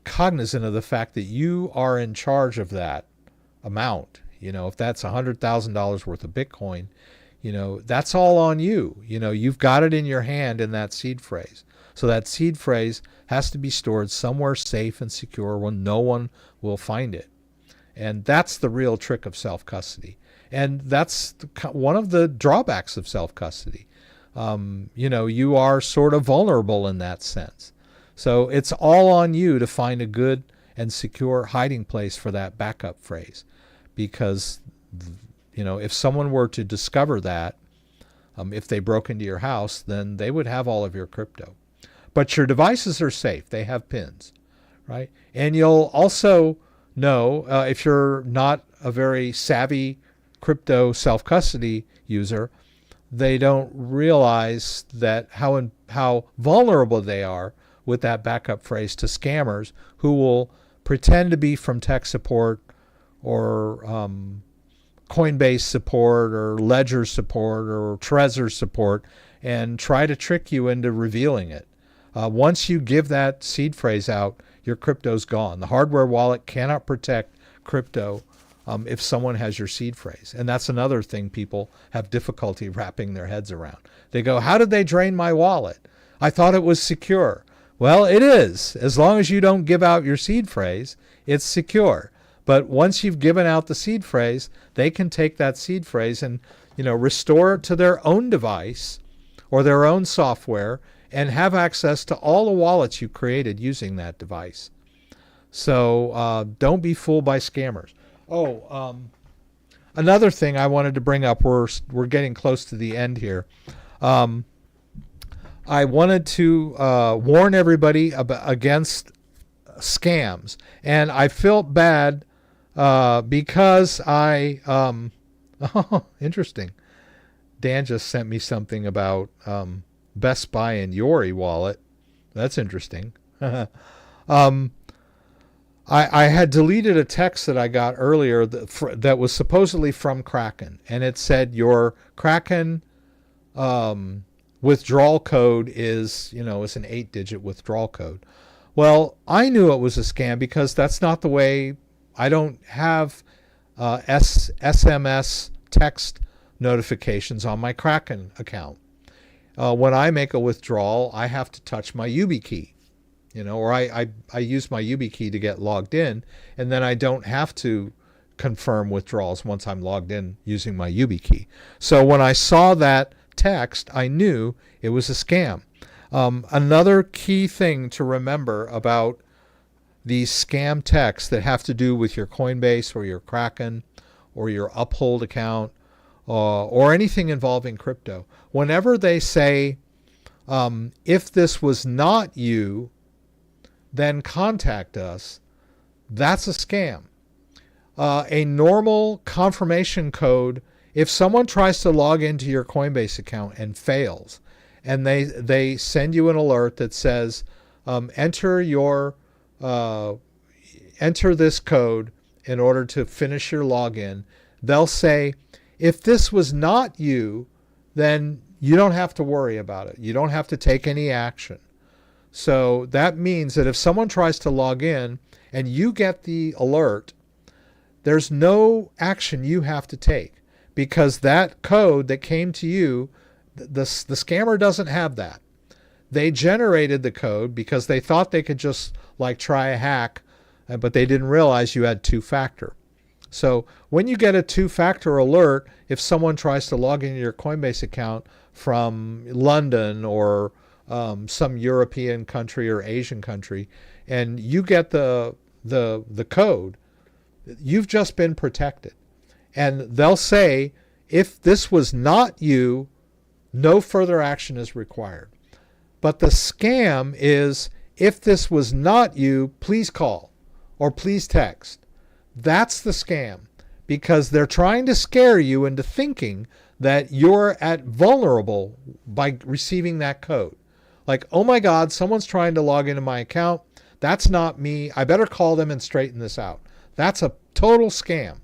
cognizant of the fact that you are in charge of that amount. If that's $100,000 worth of Bitcoin, That's all on you. You've got it in your hand in that seed phrase. So that seed phrase has to be stored somewhere safe and secure where no one will find it. And that's the real trick of self-custody. And that's one of the drawbacks of self-custody. You are sort of vulnerable in that sense. So it's all on you to find a good and secure hiding place for that backup phrase. Because, if someone were to discover that, if they broke into your house, then they would have all of your crypto. But your devices are safe. They have pins, right? And you'll also know, if you're not a very savvy crypto self-custody user, they don't realize that how vulnerable they are with that backup phrase to scammers who will pretend to be from tech support or Coinbase support or Ledger support or Trezor support and try to trick you into revealing it. Once you give that seed phrase out, your crypto's gone. The hardware wallet cannot protect crypto if someone has your seed phrase. And that's another thing people have difficulty wrapping their heads around. They go, how did they drain my wallet? I thought it was secure. Well, it is. As long as you don't give out your seed phrase, it's secure. But once you've given out the seed phrase, they can take that seed phrase and restore it to their own device or their own software and have access to all the wallets you created using that device. So don't be fooled by scammers. Another thing I wanted to bring up, we're getting close to the end here. I wanted to warn everybody against scams. And I felt bad because interesting. Dan just sent me something about Best Buy and Yori wallet. That's interesting. I had deleted a text that I got earlier that was supposedly from Kraken, and it said your Kraken withdrawal code is, it's an 8-digit withdrawal code. Well, I knew it was a scam because that's not the way. I don't have SMS text notifications on my Kraken account. When I make a withdrawal, I have to touch my YubiKey, or I use my YubiKey to get logged in, and then I don't have to confirm withdrawals once I'm logged in using my YubiKey. So when I saw that text, I knew it was a scam. Another key thing to remember about these scam texts that have to do with your Coinbase or your Kraken or your Uphold account or anything involving crypto, whenever they say, if this was not you, then contact us, that's a scam. A normal confirmation code, if someone tries to log into your Coinbase account and fails, and they send you an alert that says, enter this code in order to finish your login, they'll say, if this was not you, then you don't have to worry about it. You don't have to take any action. So that means that if someone tries to log in and you get the alert, there's no action you have to take because that code that came to you, the scammer doesn't have that. They generated the code because they thought they could just try a hack, but they didn't realize you had two-factor. So when you get a two-factor alert, if someone tries to log into your Coinbase account from London or some European country or Asian country, and you get the code, you've just been protected. And they'll say, if this was not you, no further action is required. But the scam is, if this was not you, please call or please text. That's the scam, because they're trying to scare you into thinking that you're vulnerable by receiving that code. Like, oh my God, someone's trying to log into my account. That's not me. I better call them and straighten this out. That's a total scam.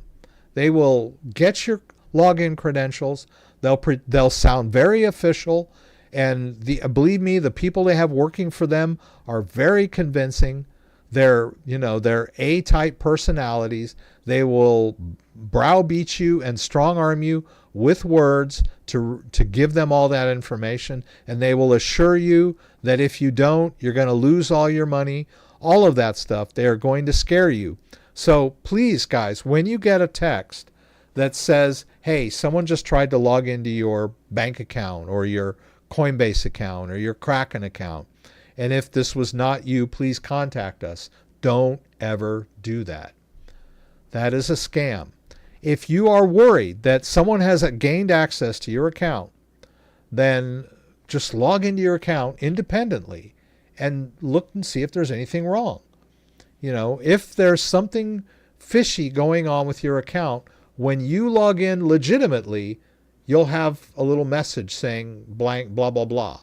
They will get your login credentials. They'll sound very official, and believe me, the people they have working for them are very convincing. They're A-type personalities. They will browbeat you and strong arm you with words to give them all that information, and they will assure you that if you don't, you're going to lose all your money, all of that stuff. They are going to scare you. So please, guys, when you get a text that says, hey, someone just tried to log into your bank account or your Coinbase account or your Kraken account, and if this was not you, please contact us. Don't ever do that. That is a scam. If you are worried that someone has gained access to your account, then just log into your account independently and look and see if there's anything wrong. You know, if there's something fishy going on with your account, when you log in legitimately, you'll have a little message saying blank, blah, blah, blah.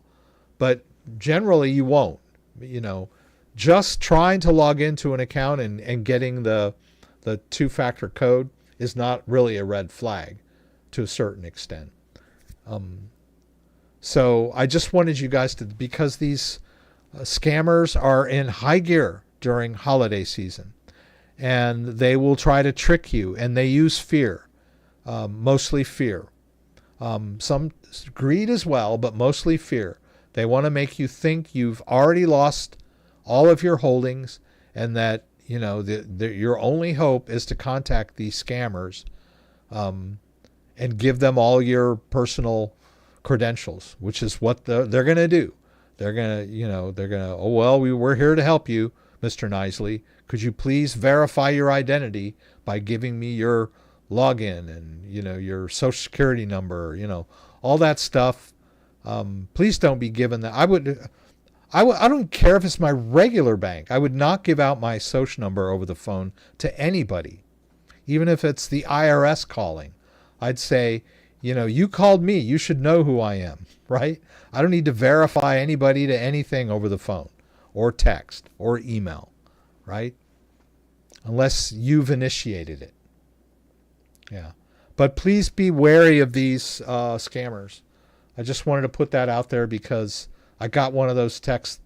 But generally you won't. You know, just trying to log into an account and getting the two-factor code is not really a red flag to a certain extent. So I just wanted you guys to, because these scammers are in high gear during holiday season, and they will try to trick you, and they use fear, mostly fear. Some greed as well, but mostly fear. They want to make you think you've already lost all of your holdings, and that, you know, your only hope is to contact these scammers and give them all your personal credentials, which is what they're going to do. They're going to, oh, well, we're here to help you, Mr. Nisley. Could you please verify your identity by giving me your login and, you know, your social security number, you know, all that stuff. Please don't be given that. I don't care if it's my regular bank. I would not give out my social number over the phone to anybody, even if it's the IRS calling. I'd say, you know, you called me. You should know who I am, right? I don't need to verify anybody to anything over the phone or text or email, right? Unless you've initiated it. Yeah. But please be wary of these scammers. I just wanted to put that out there because I got one of those texts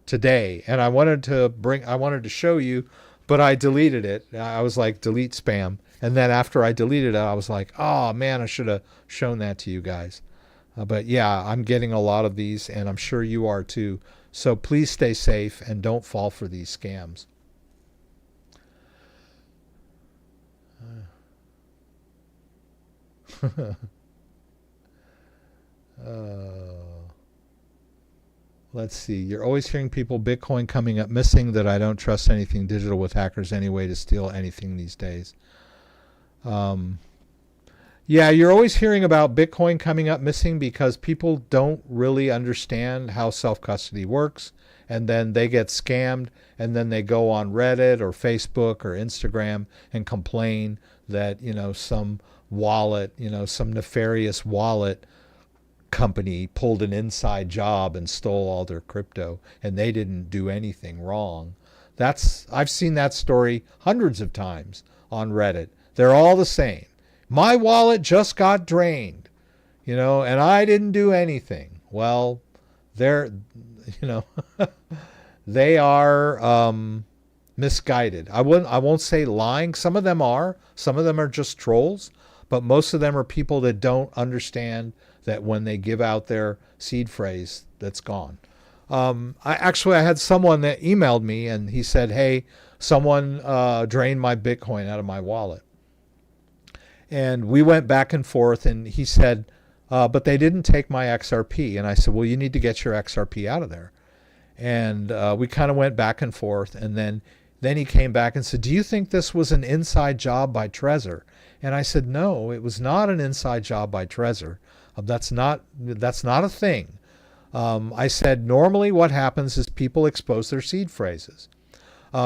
today, and I wanted to show you, but I deleted it. I was like, delete spam. And then after I deleted it, I was like, oh man, I should have shown that to you guys. But yeah, I'm getting a lot of these, and I'm sure you are too. So please stay safe and don't fall for these scams. Let's see. You're always hearing people, Bitcoin coming up missing, that I don't trust anything digital with hackers anyway to steal anything these days. Yeah, you're always hearing about Bitcoin coming up missing because people don't really understand how self-custody works, and then they get scammed, and then they go on Reddit or Facebook or Instagram and complain that, you know, some wallet, you know, some nefarious wallet company pulled an inside job and stole all their crypto, and they didn't do anything wrong. I've seen that story hundreds of times on Reddit. They're all the same. My wallet just got drained, you know, and I didn't do anything. Well, they're, you know, they are misguided. I won't say lying. Some of them are just trolls, but most of them are people that don't understand that when they give out their seed phrase, that's gone. I had someone that emailed me, and he said, hey, someone drained my Bitcoin out of my wallet. And we went back and forth, and he said, but they didn't take my XRP. And I said, well, you need to get your XRP out of there. And we kind of went back and forth, and then he came back and said, do you think this was an inside job by Trezor? And I said, no, it was not an inside job by Trezor. That's not a thing. I said, normally what happens is people expose their seed phrases.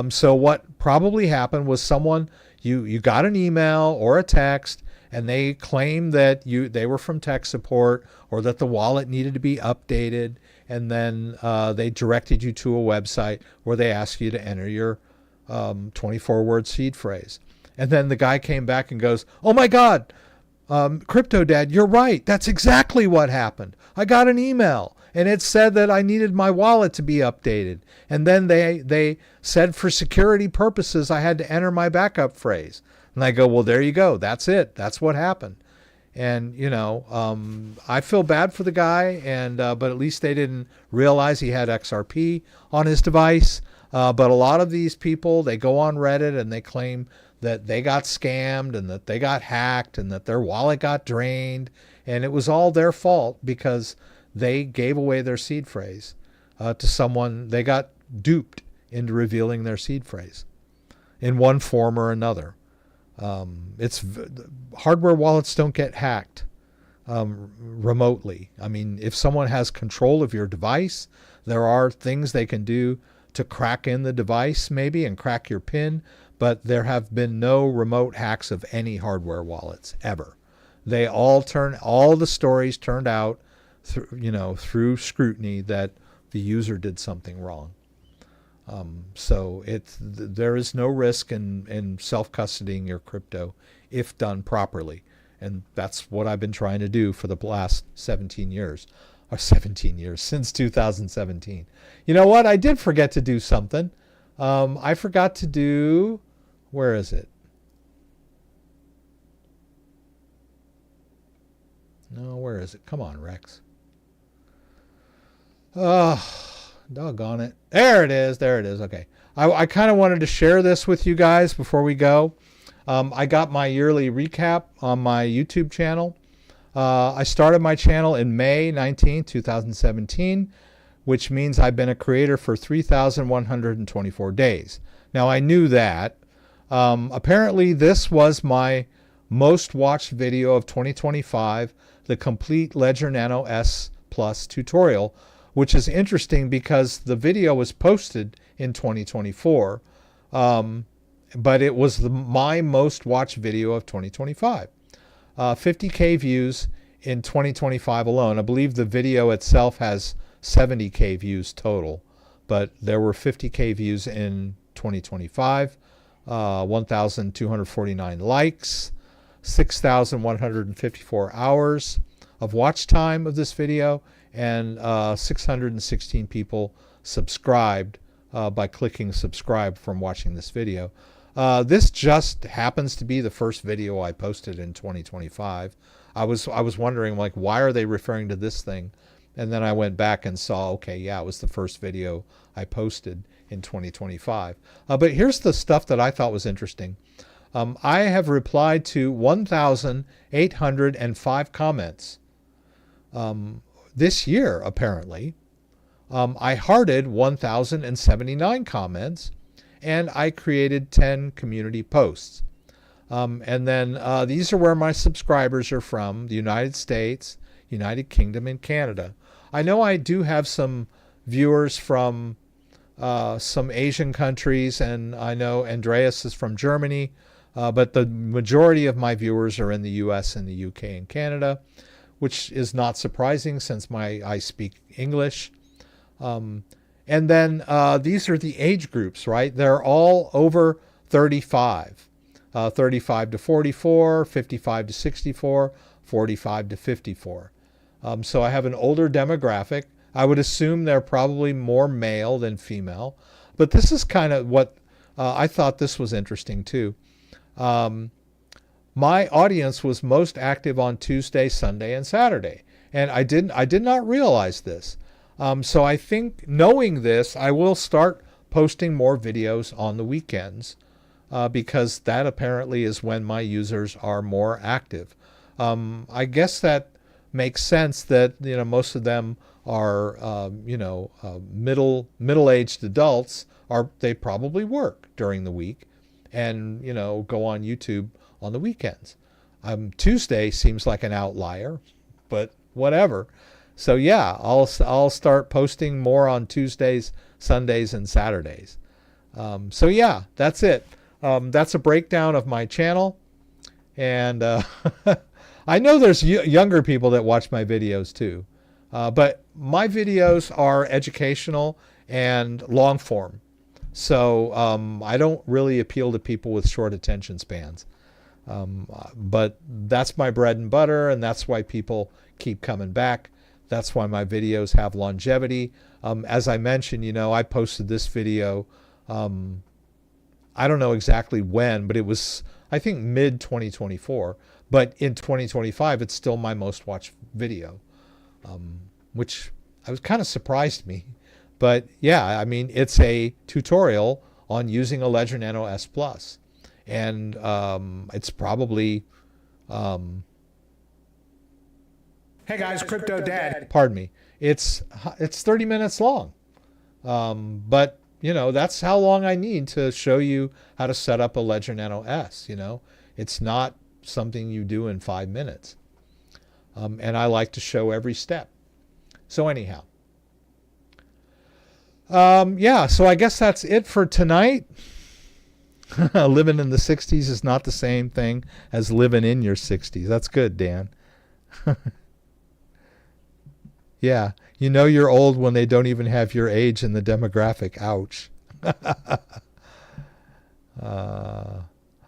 So what probably happened was someone, you got an email or a text, and they claimed that they were from tech support, or that the wallet needed to be updated, and then they directed you to a website where they asked you to enter your 24-word seed phrase. And then the guy came back and goes, oh my God, CryptoDad, you're right. That's exactly what happened. I got an email, and it said that I needed my wallet to be updated. And then they said for security purposes, I had to enter my backup phrase. And I go, well, there you go. That's it. That's what happened. And I feel bad for the guy, and but at least they didn't realize he had XRP on his device. But a lot of these people, they go on Reddit and they claim that they got scammed and that they got hacked and that their wallet got drained, and it was all their fault because they gave away their seed phrase to someone. They got duped into revealing their seed phrase in one form or another. Hardware wallets don't get hacked remotely. I mean, if someone has control of your device, there are things they can do to crack in the device maybe and crack your PIN, but there have been no remote hacks of any hardware wallets ever. They all the stories turned out through scrutiny that the user did something wrong. So there is no risk in self-custodying your crypto if done properly. And that's what I've been trying to do for the last 17 years, since 2017. You know what? I did forget to do something. I forgot to do, where is it? No, where is it? Come on, Rex. Doggone it. There it is. There it is. Okay. I kind of wanted to share this with you guys before we go. I got my yearly recap on my YouTube channel. I started my channel in May 19, 2017, which means I've been a creator for 3,124 days. Now, I knew that. Apparently, this was my most watched video of 2025, the complete Ledger Nano S Plus tutorial, which is interesting because the video was posted in 2024, but it was my most watched video of 2025. 50K views in 2025 alone. I believe the video itself has 70K views total, but there were 50K views in 2025, 1,249 likes, 6,154 hours of watch time of this video, and 616 people subscribed by clicking subscribe from watching this video. This just happens to be the first video I posted in 2025. I was wondering, like, why are they referring to this thing? And then I went back and saw, okay, yeah, it was the first video I posted in 2025. But here's the stuff that I thought was interesting. I have replied to 1,805 comments this year, apparently. I hearted 1,079 comments, and I created 10 community posts. And then these are where my subscribers are from: the United States, United Kingdom, and Canada. I know I do have some viewers from some Asian countries, and I know Andreas is from Germany, but the majority of my viewers are in the US and the UK and Canada, which is not surprising since I speak English. And then these are the age groups, right? They're all over 35. 35 to 44, 55 to 64, 45 to 54. So I have an older demographic. I would assume they're probably more male than female. But this is kind of what I thought this was interesting too. My audience was most active on Tuesday, Sunday, and Saturday. And I did not realize this. So I think, knowing this, I will start posting more videos on the weekends because that apparently is when my users are more active. I guess that makes sense that most of them are middle-aged adults. They probably work during the week and go on YouTube on the weekends. Tuesday seems like an outlier, but whatever. So yeah, I'll start posting more on Tuesdays, Sundays, and Saturdays. So yeah, that's it. That's a breakdown of my channel. And I know there's younger people that watch my videos too. But my videos are educational and long form. So I don't really appeal to people with short attention spans. But that's my bread and butter, and that's why people keep coming back. That's why my videos have longevity. As I mentioned, I posted this video I don't know exactly when, but it was, I think, mid 2024. But in 2025, it's still my most watched video, which I was kind of surprised me. But yeah, I mean, it's a tutorial on using a Ledger Nano S Plus. And it's probably... hey guys, CryptoDad. Pardon me. It's 30 minutes long. But, you know, that's how long I need to show you how to set up a Ledger Nano S, you know. It's not something you do in 5 minutes. And I like to show every step. So anyhow. Yeah, so I guess that's it for tonight. Living in the 60s is not the same thing as living in your 60s. That's good, Dan. Yeah, you know you're old when they don't even have your age in the demographic. Ouch.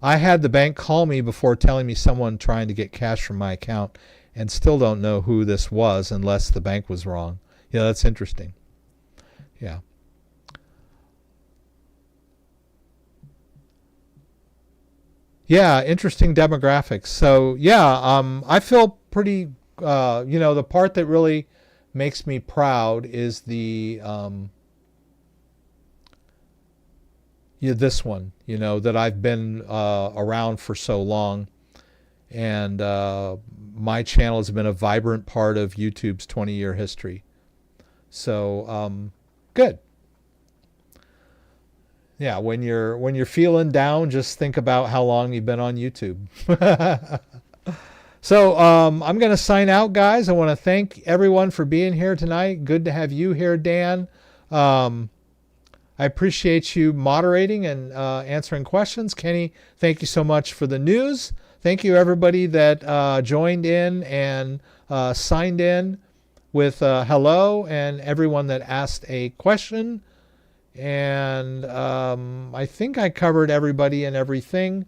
I had the bank call me before telling me someone trying to get cash from my account, and still don't know who this was unless the bank was wrong. Yeah, that's interesting. Yeah. Yeah, interesting demographics. So yeah, I feel pretty, you know, the part that really makes me proud is the, yeah, this one, you know, that I've been around for so long. And my channel has been a vibrant part of YouTube's 20-year history. So good. Yeah, when you're feeling down, just think about how long you've been on YouTube. So I'm going to sign out, guys. I want to thank everyone for being here tonight. Good to have you here, Dan. I appreciate you moderating and answering questions. Kenny, thank you so much for the news. Thank you, everybody that joined in and signed in with hello, and everyone that asked a question. And I think I covered everybody and everything.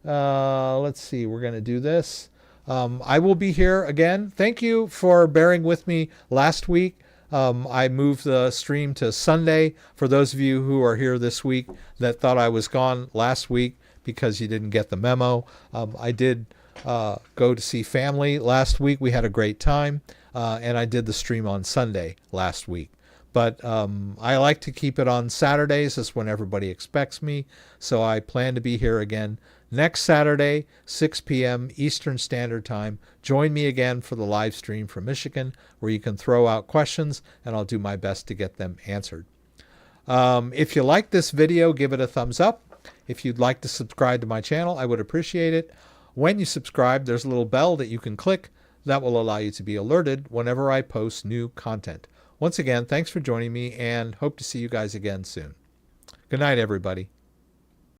Let's see, we're going to do this. I will be here again. Thank you for bearing with me last week. I moved the stream to Sunday. For those of you who are here this week that thought I was gone last week because you didn't get the memo, I did go to see family last week. We had a great time, and I did the stream on Sunday last week. But I like to keep it on Saturdays. That's when everybody expects me. So I plan to be here again next Saturday, 6 p.m. Eastern Standard Time. Join me again for the live stream from Michigan, where you can throw out questions, and I'll do my best to get them answered. If you like this video, give it a thumbs up. If you'd like to subscribe to my channel, I would appreciate it. When you subscribe, there's a little bell that you can click that will allow you to be alerted whenever I post new content. Once again, thanks for joining me, and hope to see you guys again soon. Good night, everybody.